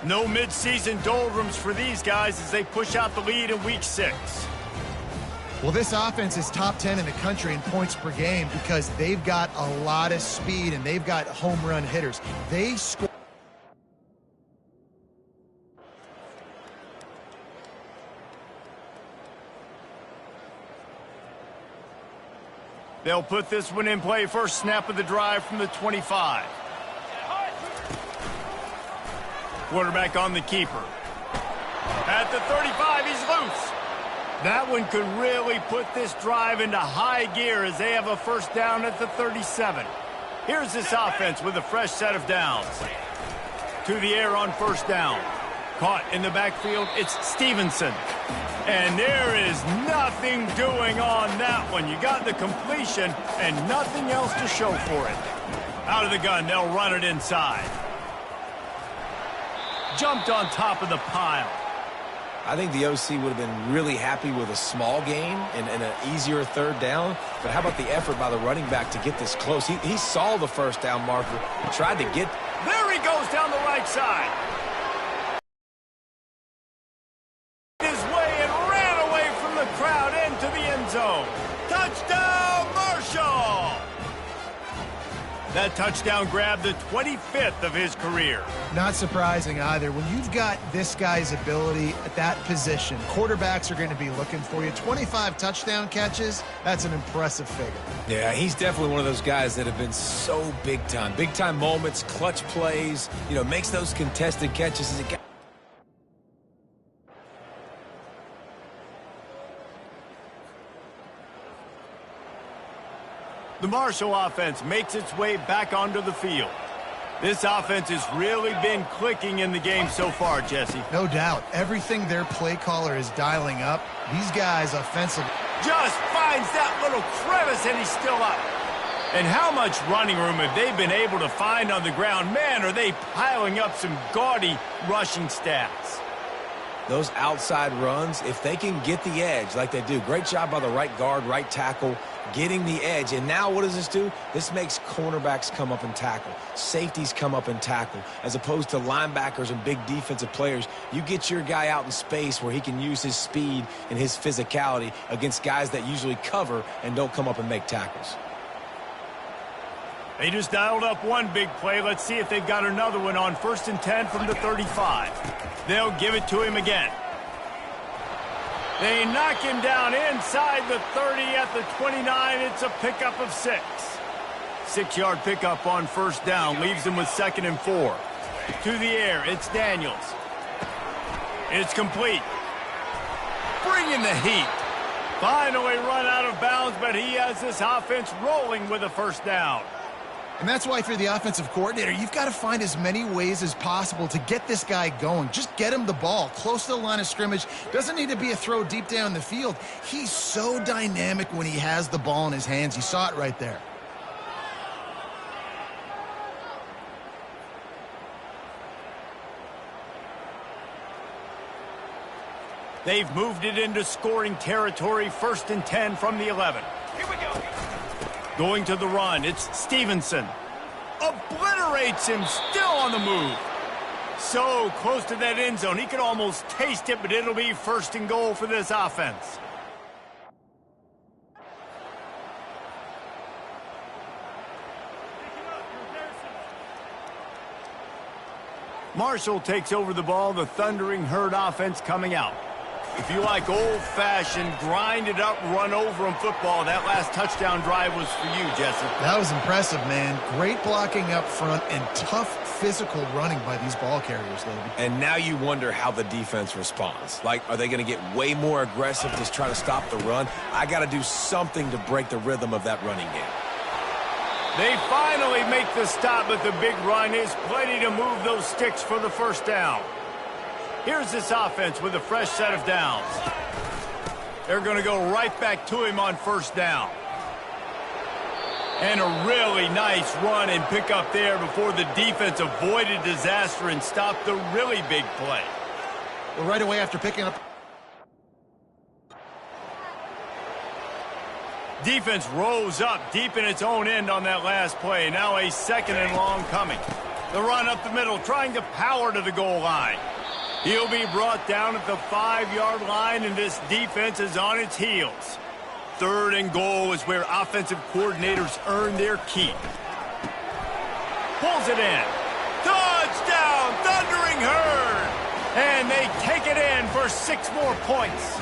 No midseason doldrums for these guys as they push out the lead in Week 6. Well, this offense is top 10 in the country in points per game because they've got a lot of speed and they've got home run hitters. They score. They'll put this one in play. First snap of the drive from the 25. Quarterback on the keeper. At the 35, he's loose. That one could really put this drive into high gear as they have a first down at the 37. Here's this offense with a fresh set of downs. To the air on first down. Caught in the backfield, it's Stevenson. And there is nothing doing on that one. You got the completion and nothing else to show for it. Out of the gun, they'll run it inside. Jumped on top of the pile. I think the OC would have been really happy with a small gain and an easier third down. But how about the effort by the running back to get this close? He saw the first down marker, tried to get. There he goes down the right side. His way and ran away from the crowd into the end zone. Touchdown, Marshall! That touchdown grabbed the 25th of his career. Not surprising either. When you've got this guy's ability at that position, quarterbacks are going to be looking for you. 25 touchdown catches, that's an impressive figure. Yeah, he's definitely one of those guys that have been so big time. Big time moments, clutch plays, makes those contested catches. The Marshall offense makes its way back onto the field. This offense has really been clicking in the game so far, Jesse. No doubt. Everything their play caller is dialing up, these guys offensively. Just finds that little crevice and he's still up. And how much running room have they been able to find on the ground? Man, are they piling up some gaudy rushing stats. Those outside runs, if they can get the edge like they do, great job by the right guard, right tackle, getting the edge. And now what does this do? This makes cornerbacks come up and tackle. Safeties come up and tackle. As opposed to linebackers and big defensive players, you get your guy out in space where he can use his speed and his physicality against guys that usually cover and don't come up and make tackles. They just dialed up one big play. Let's see if they've got another one on 1st and 10 from the 35. They'll give it to him again. They knock him down inside the 30 at the 29. It's a pickup of 6. 6-yard pickup on first down. Leaves him with 2nd and 4. To the air, it's Daniels. It's complete. Bringing the heat. Finally run out of bounds, but he has this offense rolling with a first down. And that's why if you're the offensive coordinator, you've got to find as many ways as possible to get this guy going. Just get him the ball close to the line of scrimmage. Doesn't need to be a throw deep down the field. He's so dynamic when he has the ball in his hands. You saw it right there. They've moved it into scoring territory, 1st and 10 from the 11. Here we go. Going to the run, it's Stevenson. Obliterates him, still on the move. So close to that end zone, he could almost taste it, but it'll be 1st and goal for this offense. Marshall takes over the ball, the Thundering Herd offense coming out. If you like old-fashioned, grind-it-up, run-over-'em football, that last touchdown drive was for you, Jesse. That was impressive, man. Great blocking up front and tough physical running by these ball carriers, David. And now you wonder how the defense responds. Like, are they going to get way more aggressive to try to stop the run? I got to do something to break the rhythm of that running game. They finally make the stop, but the big run is plenty to move those sticks for the 1st down. Here's this offense with a fresh set of downs. They're going to go right back to him on 1st down. And a really nice run and pick up there before the defense avoided disaster and stopped the really big play. Well, right away after picking up. Defense rose up deep in its own end on that last play. Now a 2nd and long coming. The run up the middle, trying to power to the goal line. He'll be brought down at the 5-yard line, and this defense is on its heels. 3rd and goal is where offensive coordinators earn their keep. Pulls it in. Touchdown, Thundering Herd! And they take it in for 6 more points.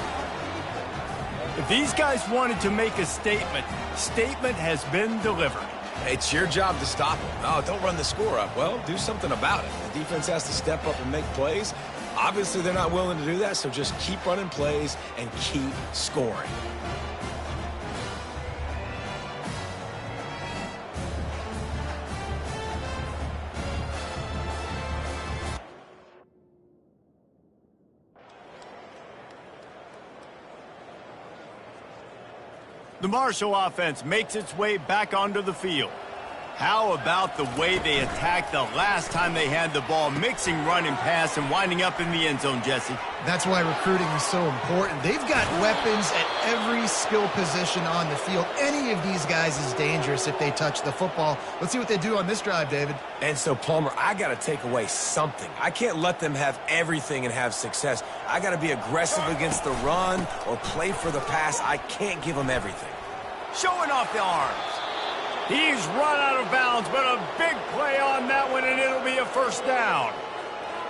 If these guys wanted to make a statement, statement has been delivered. It's your job to stop them. Oh, don't run the score up. Well, do something about it. The defense has to step up and make plays. Obviously, they're not willing to do that, so just keep running plays and keep scoring. The Marshall offense makes its way back onto the field. How about the way they attacked the last time they had the ball, mixing run and pass and winding up in the end zone, Jesse? That's why recruiting is so important. They've got weapons at every skill position on the field. Any of these guys is dangerous if they touch the football. Let's see what they do on this drive, David. And so, Palmer, I got to take away something. I can't let them have everything and have success. I got to be aggressive against the run or play for the pass. I can't give them everything. Showing off the arms. He's run out of bounds, but a big play on that one, and it'll be a 1st down.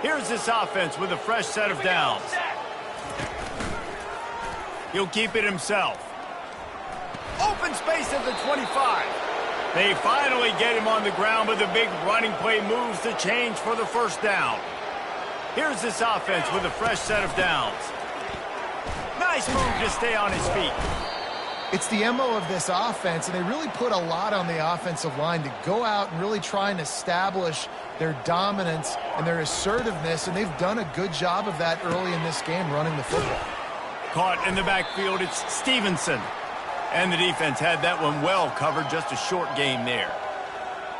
Here's this offense with a fresh set of downs. He'll keep it himself. Open space at the 25. They finally get him on the ground, but the big running play moves the change for the 1st down. Here's this offense with a fresh set of downs. Nice move to stay on his feet. It's the MO of this offense, and they really put a lot on the offensive line to go out and really try and establish their dominance and their assertiveness, and they've done a good job of that early in this game, running the football. Caught in the backfield, it's Stevenson. And the defense had that one well covered, just a short game there.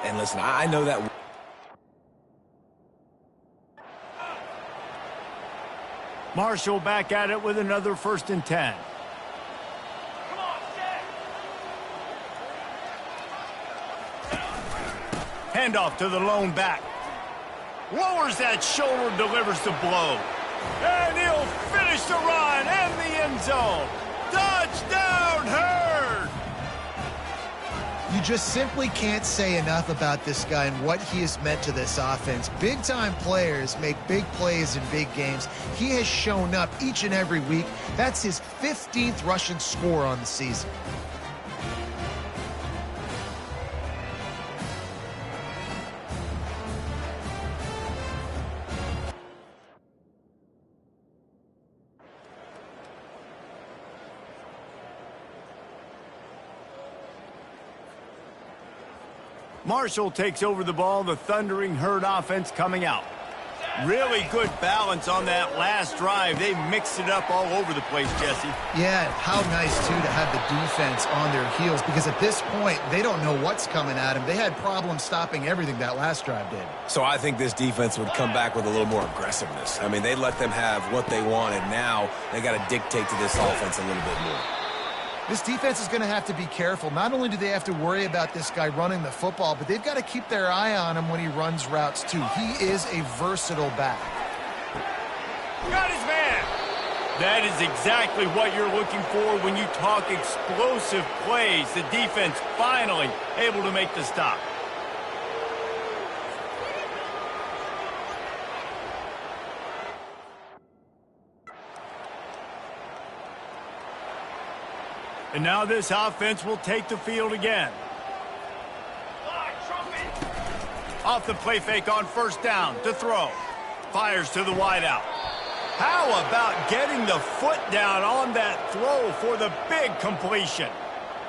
And listen, I know that... Marshall back at it with another 1st and 10. Handoff to the lone back. Lowers that shoulder, delivers the blow. And he'll finish the run and the end zone. Touchdown, Herd! You just simply can't say enough about this guy and what he has meant to this offense. Big-time players make big plays in big games. He has shown up each and every week. That's his 15th rushing score on the season. Marshall takes over the ball, the Thundering Herd offense coming out. Really good balance on that last drive. They mixed it up all over the place, Jesse. Yeah, how nice, too, to have the defense on their heels, because at this point, they don't know what's coming at them. They had problems stopping everything that last drive did. So I think this defense would come back with a little more aggressiveness. I mean, they let them have what they wanted. Now they got to dictate to this offense a little bit more. This defense is going to have to be careful. Not only do they have to worry about this guy running the football, but they've got to keep their eye on him when he runs routes, too. He is a versatile back. Got his man. That is exactly what you're looking for when you talk explosive plays. The defense finally able to make the stop. And now this offense will take the field again. Off the play fake on first down to throw. Fires to the wideout. How about getting the foot down on that throw for the big completion?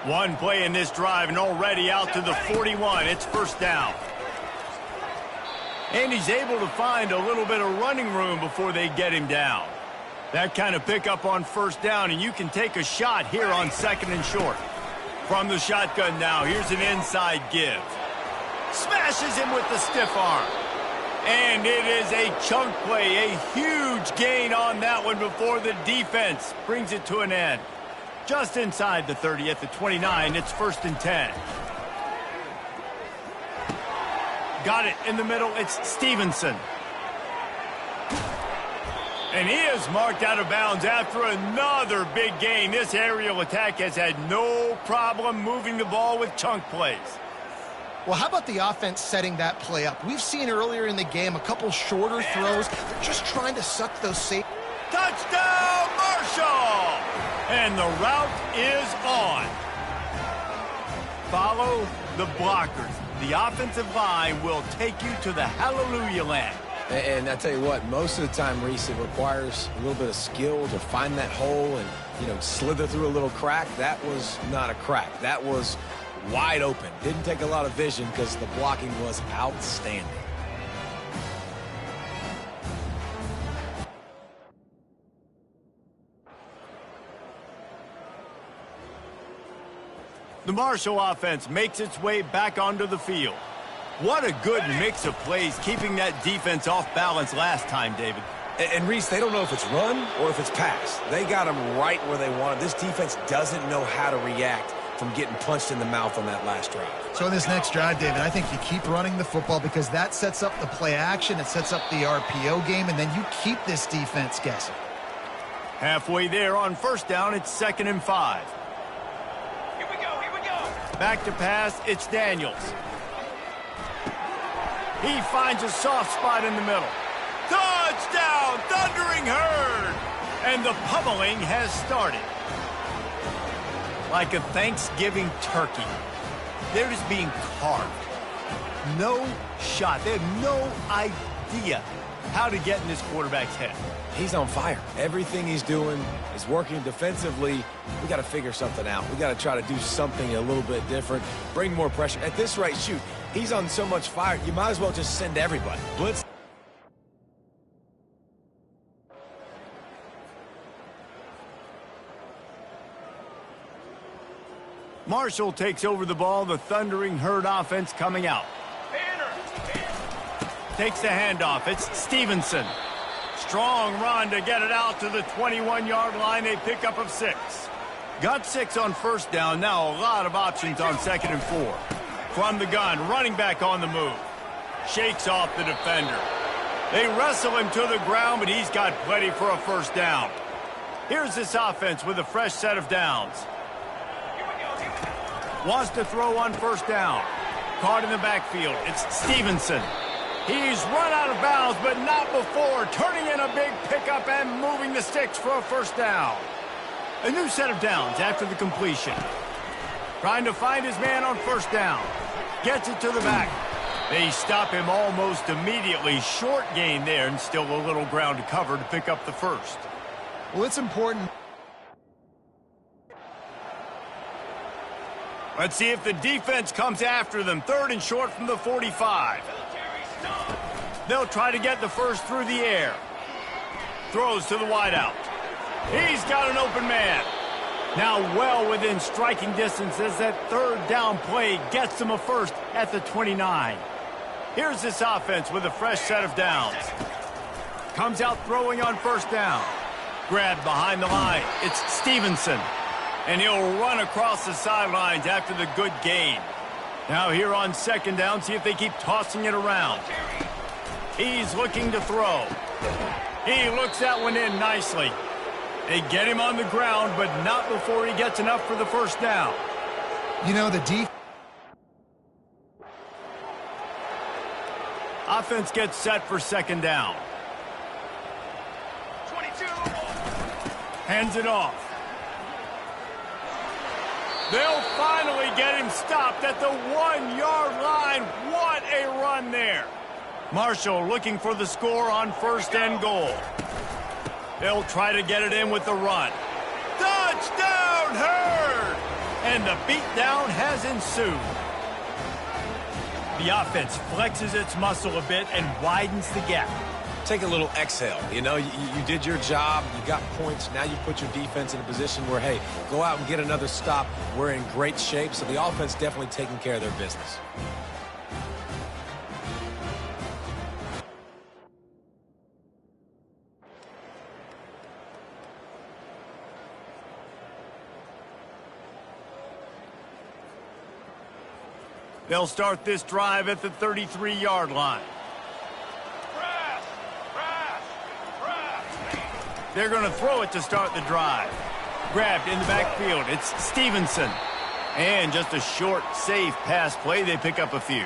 One play in this drive and already out to the 41. It's first down. And he's able to find a little bit of running room before they get him down. That kind of pickup on first down, and you can take a shot here on second and short. From the shotgun now, here's an inside give. Smashes him with the stiff arm. And it is a chunk play, a huge gain on that one before the defense brings it to an end. Just inside the 30 at the 29, it's first and 10. Got it in the middle, it's Stevenson. And he is marked out of bounds after another big gain. This aerial attack has had no problem moving the ball with chunk plays. Well, how about the offense setting that play up? We've seen earlier in the game a couple shorter throws. They're just trying to suck those safe. Touchdown, Marshall! And the route is on. Follow the blockers. The offensive line will take you to the hallelujah land. And I tell you what, most of the time, Reese, it requires a little bit of skill to find that hole and, slither through a little crack. That was not a crack. That was wide open. Didn't take a lot of vision because the blocking was outstanding. The Marshall offense makes its way back onto the field. What a good mix of plays, keeping that defense off balance last time, David. And Reese, they don't know if it's run or if it's pass. They got them right where they want it. This defense doesn't know how to react from getting punched in the mouth on that last drive. So in this next drive, David, I think you keep running the football because that sets up the play action, it sets up the RPO game, and then you keep this defense guessing. Halfway there on first down, it's 2nd and 5. Here we go. Back to pass, it's Daniels. He finds a soft spot in the middle. Touchdown, Thundering Herd! And the pummeling has started. Like a Thanksgiving turkey. They're just being carved. No shot. They have no idea how to get in this quarterback's head. He's on fire. Everything he's doing is working defensively. We got to figure something out. We got to try to do something a little bit different. Bring more pressure. At this rate, shoot, he's on so much fire, you might as well just send everybody. Blitz. Marshall takes over the ball, the Thundering Herd offense coming out. Takes the handoff, it's Stevenson. Strong run to get it out to the 21-yard line, a pickup of 6. Got 6 on first down, now a lot of options on 2nd and 4. From the gun, running back on the move. Shakes off the defender. They wrestle him to the ground, but he's got plenty for a first down. Here's this offense with a fresh set of downs. Wants to throw on first down. Caught in the backfield. It's Stevenson. He's run out of bounds, but not before. Turning in a big pickup and moving the sticks for a first down. A new set of downs after the completion. Trying to find his man on first down. Gets it to the back. They stop him almost immediately. Short gain there and still a little ground to cover to pick up the first. Well, it's important. Let's see if the defense comes after them. 3rd and short from the 45. They'll try to get the first through the air. Throws to the wideout. He's got an open man. Now well within striking distance as that 3rd down play gets them a first at the 29. Here's this offense with a fresh set of downs. Comes out throwing on 1st down. Grabbed behind the line. It's Stevenson. And he'll run across the sidelines after the good gain. Now here on 2nd down, see if they keep tossing it around. He's looking to throw. He looks that one in nicely. They get him on the ground, but not before he gets enough for the 1st down. You know, the defense. Offense gets set for 2nd down. 22. Hands it off. They'll finally get him stopped at the 1-yard line. What a run there. Marshall looking for the score on 1st and goal. They'll try to get it in with the run. Touchdown, Herd! And the beatdown has ensued. The offense flexes its muscle a bit and widens the gap. Take a little exhale. You know, you did your job. You got points. Now you put your defense in a position where, hey, go out and get another stop. We're in great shape, so the offense definitely taking care of their business. They'll start this drive at the 33-yard line. They're going to throw it to start the drive. Grabbed in the backfield. It's Stevenson. And just a short, safe pass play. They pick up a few.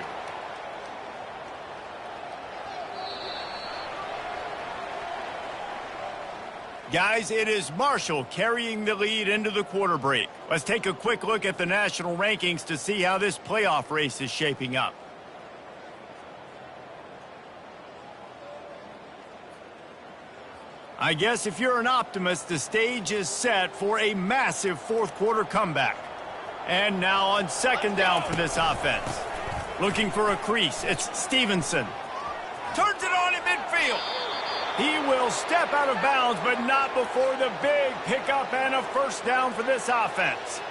Guys, it is Marshall carrying the lead into the quarter break. Let's take a quick look at the national rankings to see how this playoff race is shaping up. I guess if you're an optimist, the stage is set for a massive 4th quarter comeback. And now on 2nd down for this offense. Looking for a crease, it's Stevenson. Turns it on in midfield. He will step out of bounds, but not before the big pickup and a 1st down for this offense.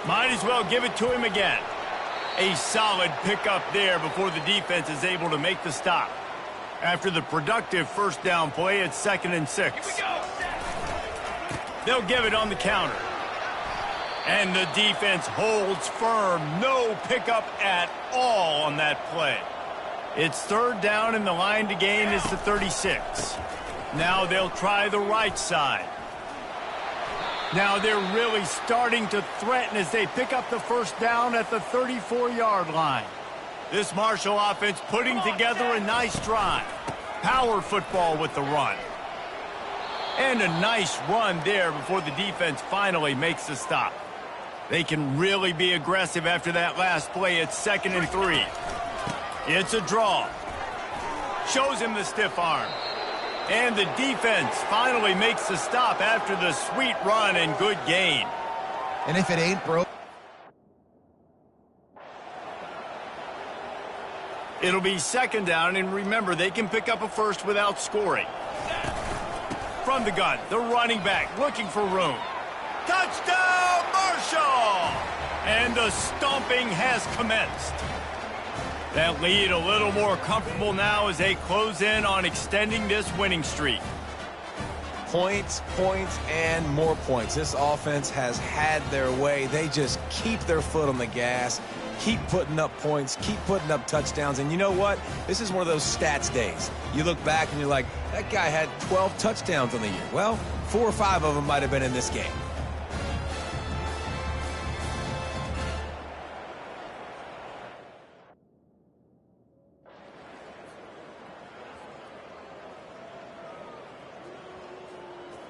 Might as well give it to him again. A solid pickup there before the defense is able to make the stop. After the productive 1st down play, it's 2nd and 6. They'll give it on the counter. And the defense holds firm. No pickup at all on that play. It's 3rd down, and the line to gain is the 36. Now they'll try the right side. Now they're really starting to threaten as they pick up the 1st down at the 34-yard line. This Marshall offense putting together a nice drive. Power football with the run. And a nice run there before the defense finally makes the stop. They can really be aggressive after that last play. It's 2nd and 3. It's a draw. Shows him the stiff arm. And the defense finally makes the stop after the sweet run and good gain. And if it ain't broke. It'll be 2nd down, and remember, they can pick up a first without scoring. From the gun, the running back looking for room. Touchdown, Marshall! And the stomping has commenced. That lead a little more comfortable now as they close in on extending this winning streak. Points, points, and more points. This offense has had their way. They just keep their foot on the gas, keep putting up points, keep putting up touchdowns. And you know what? This is one of those stats days. You look back and you're like, that guy had 12 touchdowns on the year. Well, 4 or 5 of them might have been in this game.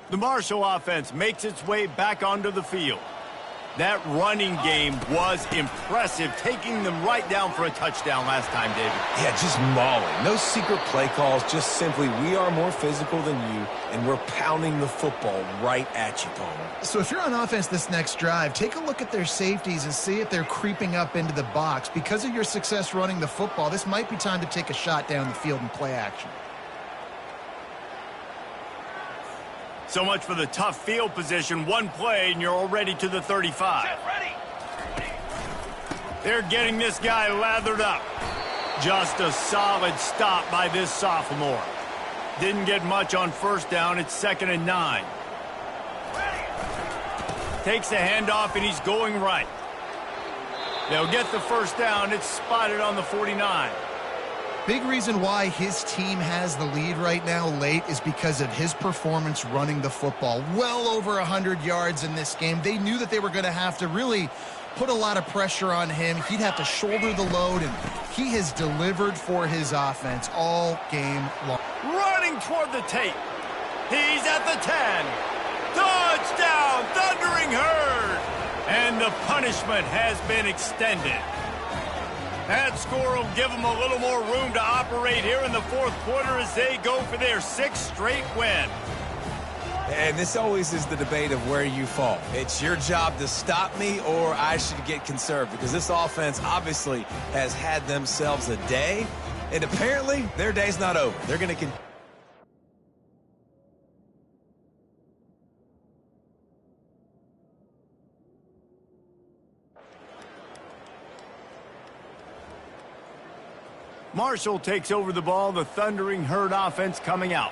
The Marshall offense makes its way back onto the field. That running game was impressive, taking them right down for a touchdown last time, David. Yeah, just mauling. No secret play calls, just simply we are more physical than you, and we're pounding the football right at you, Palmer. So if you're on offense this next drive, take a look at their safeties and see if they're creeping up into the box. Because of your success running the football, this might be time to take a shot down the field and play action. So much for the tough field position. One play, and you're already to the 35. Set, ready. They're getting this guy lathered up. Just a solid stop by this sophomore. Didn't get much on first down. It's 2nd and 9. Takes the handoff, and he's going right. They'll get the first down. It's spotted on the 49. Big reason why his team has the lead right now late is because of his performance running the football. Well over 100 yards in this game. They knew that they were going to have to really put a lot of pressure on him. He'd have to shoulder the load, and he has delivered for his offense all game long. Running toward the tape. He's at the 10. Touchdown, Thundering Herd. And the punishment has been extended. That score will give them a little more room to operate here in the fourth quarter as they go for their 6th straight win. And this always is the debate of where you fall. It's your job to stop me, or I should get conserved, because this offense obviously has had themselves a day, and apparently their day's not over. They're going to continue. Marshall takes over the ball. The Thundering Herd offense coming out.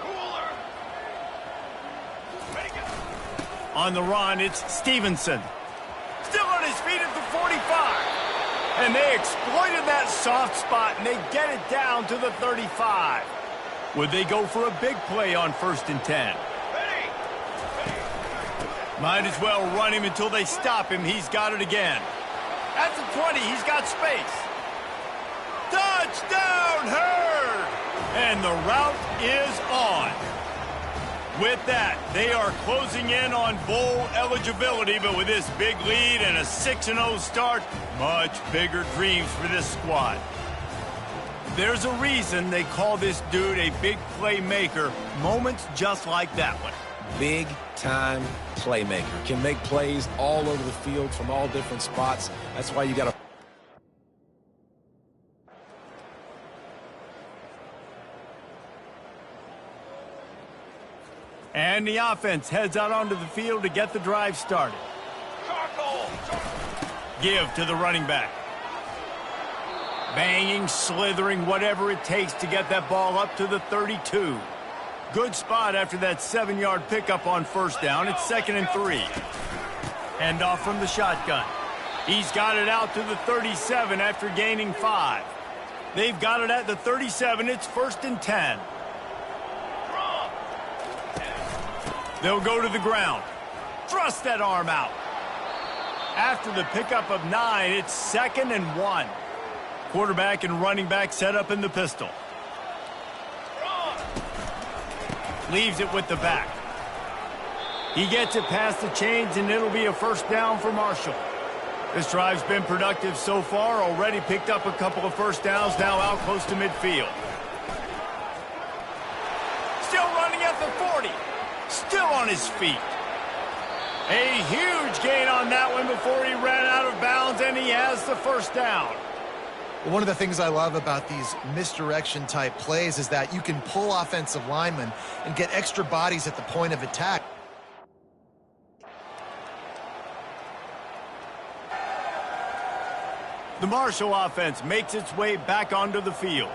Cooler. Ready, go. On the run, it's Stevenson. Still on his feet at the 45. And they exploited that soft spot, and they get it down to the 35. Would they go for a big play on 1st and 10? Ready. Might as well run him until they stop him. He's got it again. At the 20, he's got space. Touchdown, Herd! And the route is on. With that, they are closing in on bowl eligibility, but with this big lead and a 6-0 start, much bigger dreams for this squad. There's a reason they call this dude a big playmaker. Moments just like that one. Big-time playmaker. Can make plays all over the field from all different spots. That's why you got to... And the offense heads out onto the field to get the drive started. Charcoal. Give to the running back. Banging, slithering, whatever it takes to get that ball up to the 32. Good spot after that 7-yard pickup on first down. It's 2nd and 3. Hand off from the shotgun. He's got it out to the 37 after gaining 5. They've got it at the 37. It's 1st and 10. They'll go to the ground. Thrust that arm out. After the pickup of 9, it's 2nd and 1. Quarterback and running back set up in the pistol. Leaves it with the back. He gets it past the chains, and it'll be a first down for Marshall. This drive's been productive so far. Already picked up a couple of first downs, now out close to midfield. Still running at the 40. Still on his feet. A huge gain on that one before he ran out of bounds, and he has the first down. Well, one of the things I love about these misdirection-type plays is that you can pull offensive linemen and get extra bodies at the point of attack. The Marshall offense makes its way back onto the field.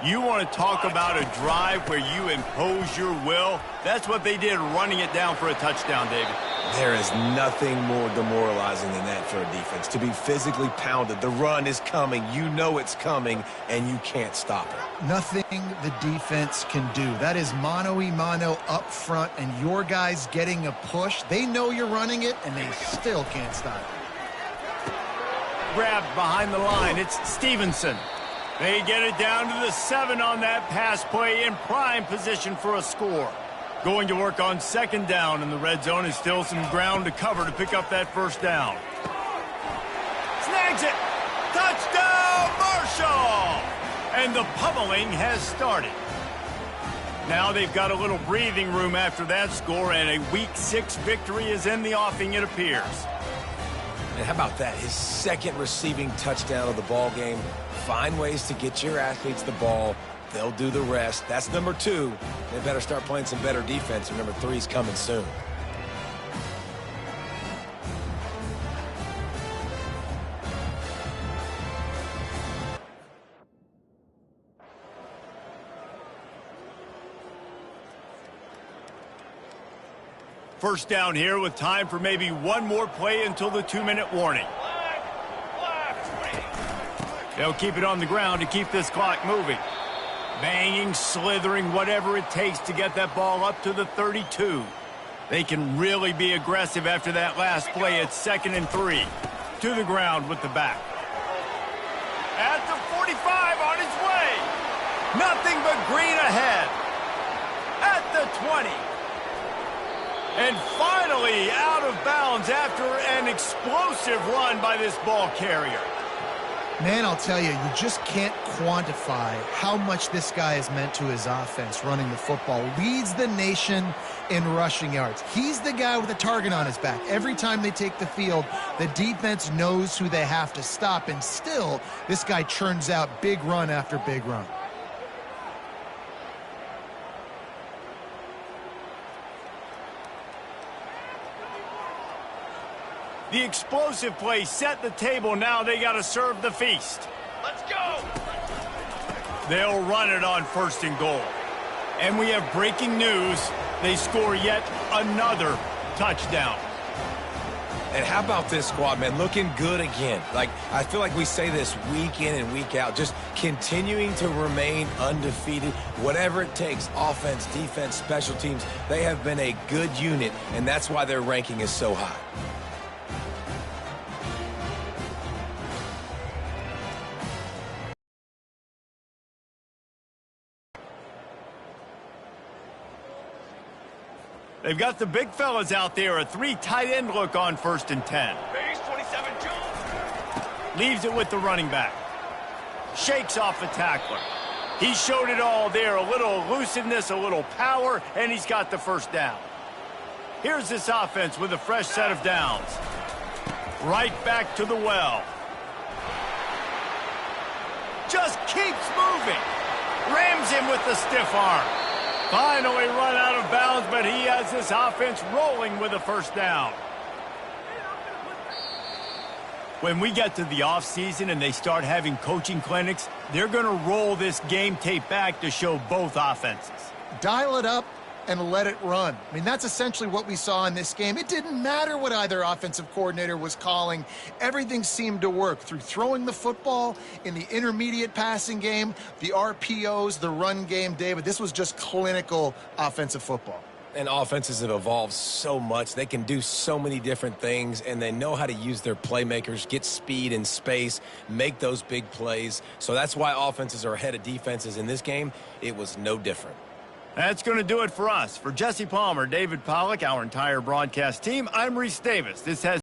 You want to talk about a drive where you impose your will? That's what they did, running it down for a touchdown, David. There is nothing more demoralizing than that for a defense. To be physically pounded, the run is coming, you know it's coming, and you can't stop it. Nothing the defense can do. That is mano-a-mano up front, and your guys getting a push. They know you're running it, and they still can't stop it. Grabbed behind the line, it's Stevenson. They get it down to the 7 on that pass play, in prime position for a score. Going to work on second down in the red zone, and still some ground to cover to pick up that first down. Snags it. Touchdown, Marshall! And the pummeling has started. Now they've got a little breathing room after that score, and a Week 6 victory is in the offing, it appears. And how about that? His second receiving touchdown of the ball game. Find ways to get your athletes the ball. They'll do the rest. That's number 2. They better start playing some better defense, and number 3 is coming soon. First down here with time for maybe one more play until the 2-minute warning. They'll keep it on the ground to keep this clock moving. Banging, slithering, whatever it takes to get that ball up to the 32. They can really be aggressive after that last play. It's 2nd and 3. To the ground with the back. At the 45 on his way. Nothing but green ahead. At the 20. And finally out of bounds after an explosive run by this ball carrier. Man, I'll tell you, you just can't quantify how much this guy has meant to his offense running the football. Leads the nation in rushing yards. He's the guy with a target on his back. Every time they take the field, the defense knows who they have to stop, and still, this guy churns out big run after big run. The explosive play set the table. Now they got to serve the feast. Let's go! They'll run it on 1st and goal. And we have breaking news. They score yet another touchdown. And how about this squad, man? Looking good again. I feel like we say this week in and week out, just continuing to remain undefeated. Whatever it takes, offense, defense, special teams, they have been a good unit, and that's why their ranking is so high. They've got the big fellas out there, a 3 tight end look on 1st and 10. Base 27 Jones. Leaves it with the running back. Shakes off the tackler. He showed it all there, a little elusiveness, a little power, and he's got the first down. Here's this offense with a fresh set of downs. Right back to the well. Just keeps moving. Rams him with the stiff arm. Finally run out of bounds, but he has this offense rolling with a first down. When we get to the offseason and they start having coaching clinics, they're going to roll this game tape back to show both offenses. Dial it up and let it run. I mean, that's essentially what we saw in this game. It didn't matter what either offensive coordinator was calling. Everything seemed to work through throwing the football in the intermediate passing game, the RPOs, the run game. David, this was just clinical offensive football. And offenses have evolved so much. They can do so many different things, and they know how to use their playmakers, get speed and space, make those big plays. So that's why offenses are ahead of defenses. In this game, it was no different. That's going to do it for us. For Jesse Palmer, David Pollack, our entire broadcast team, I'm Reese Davis. This has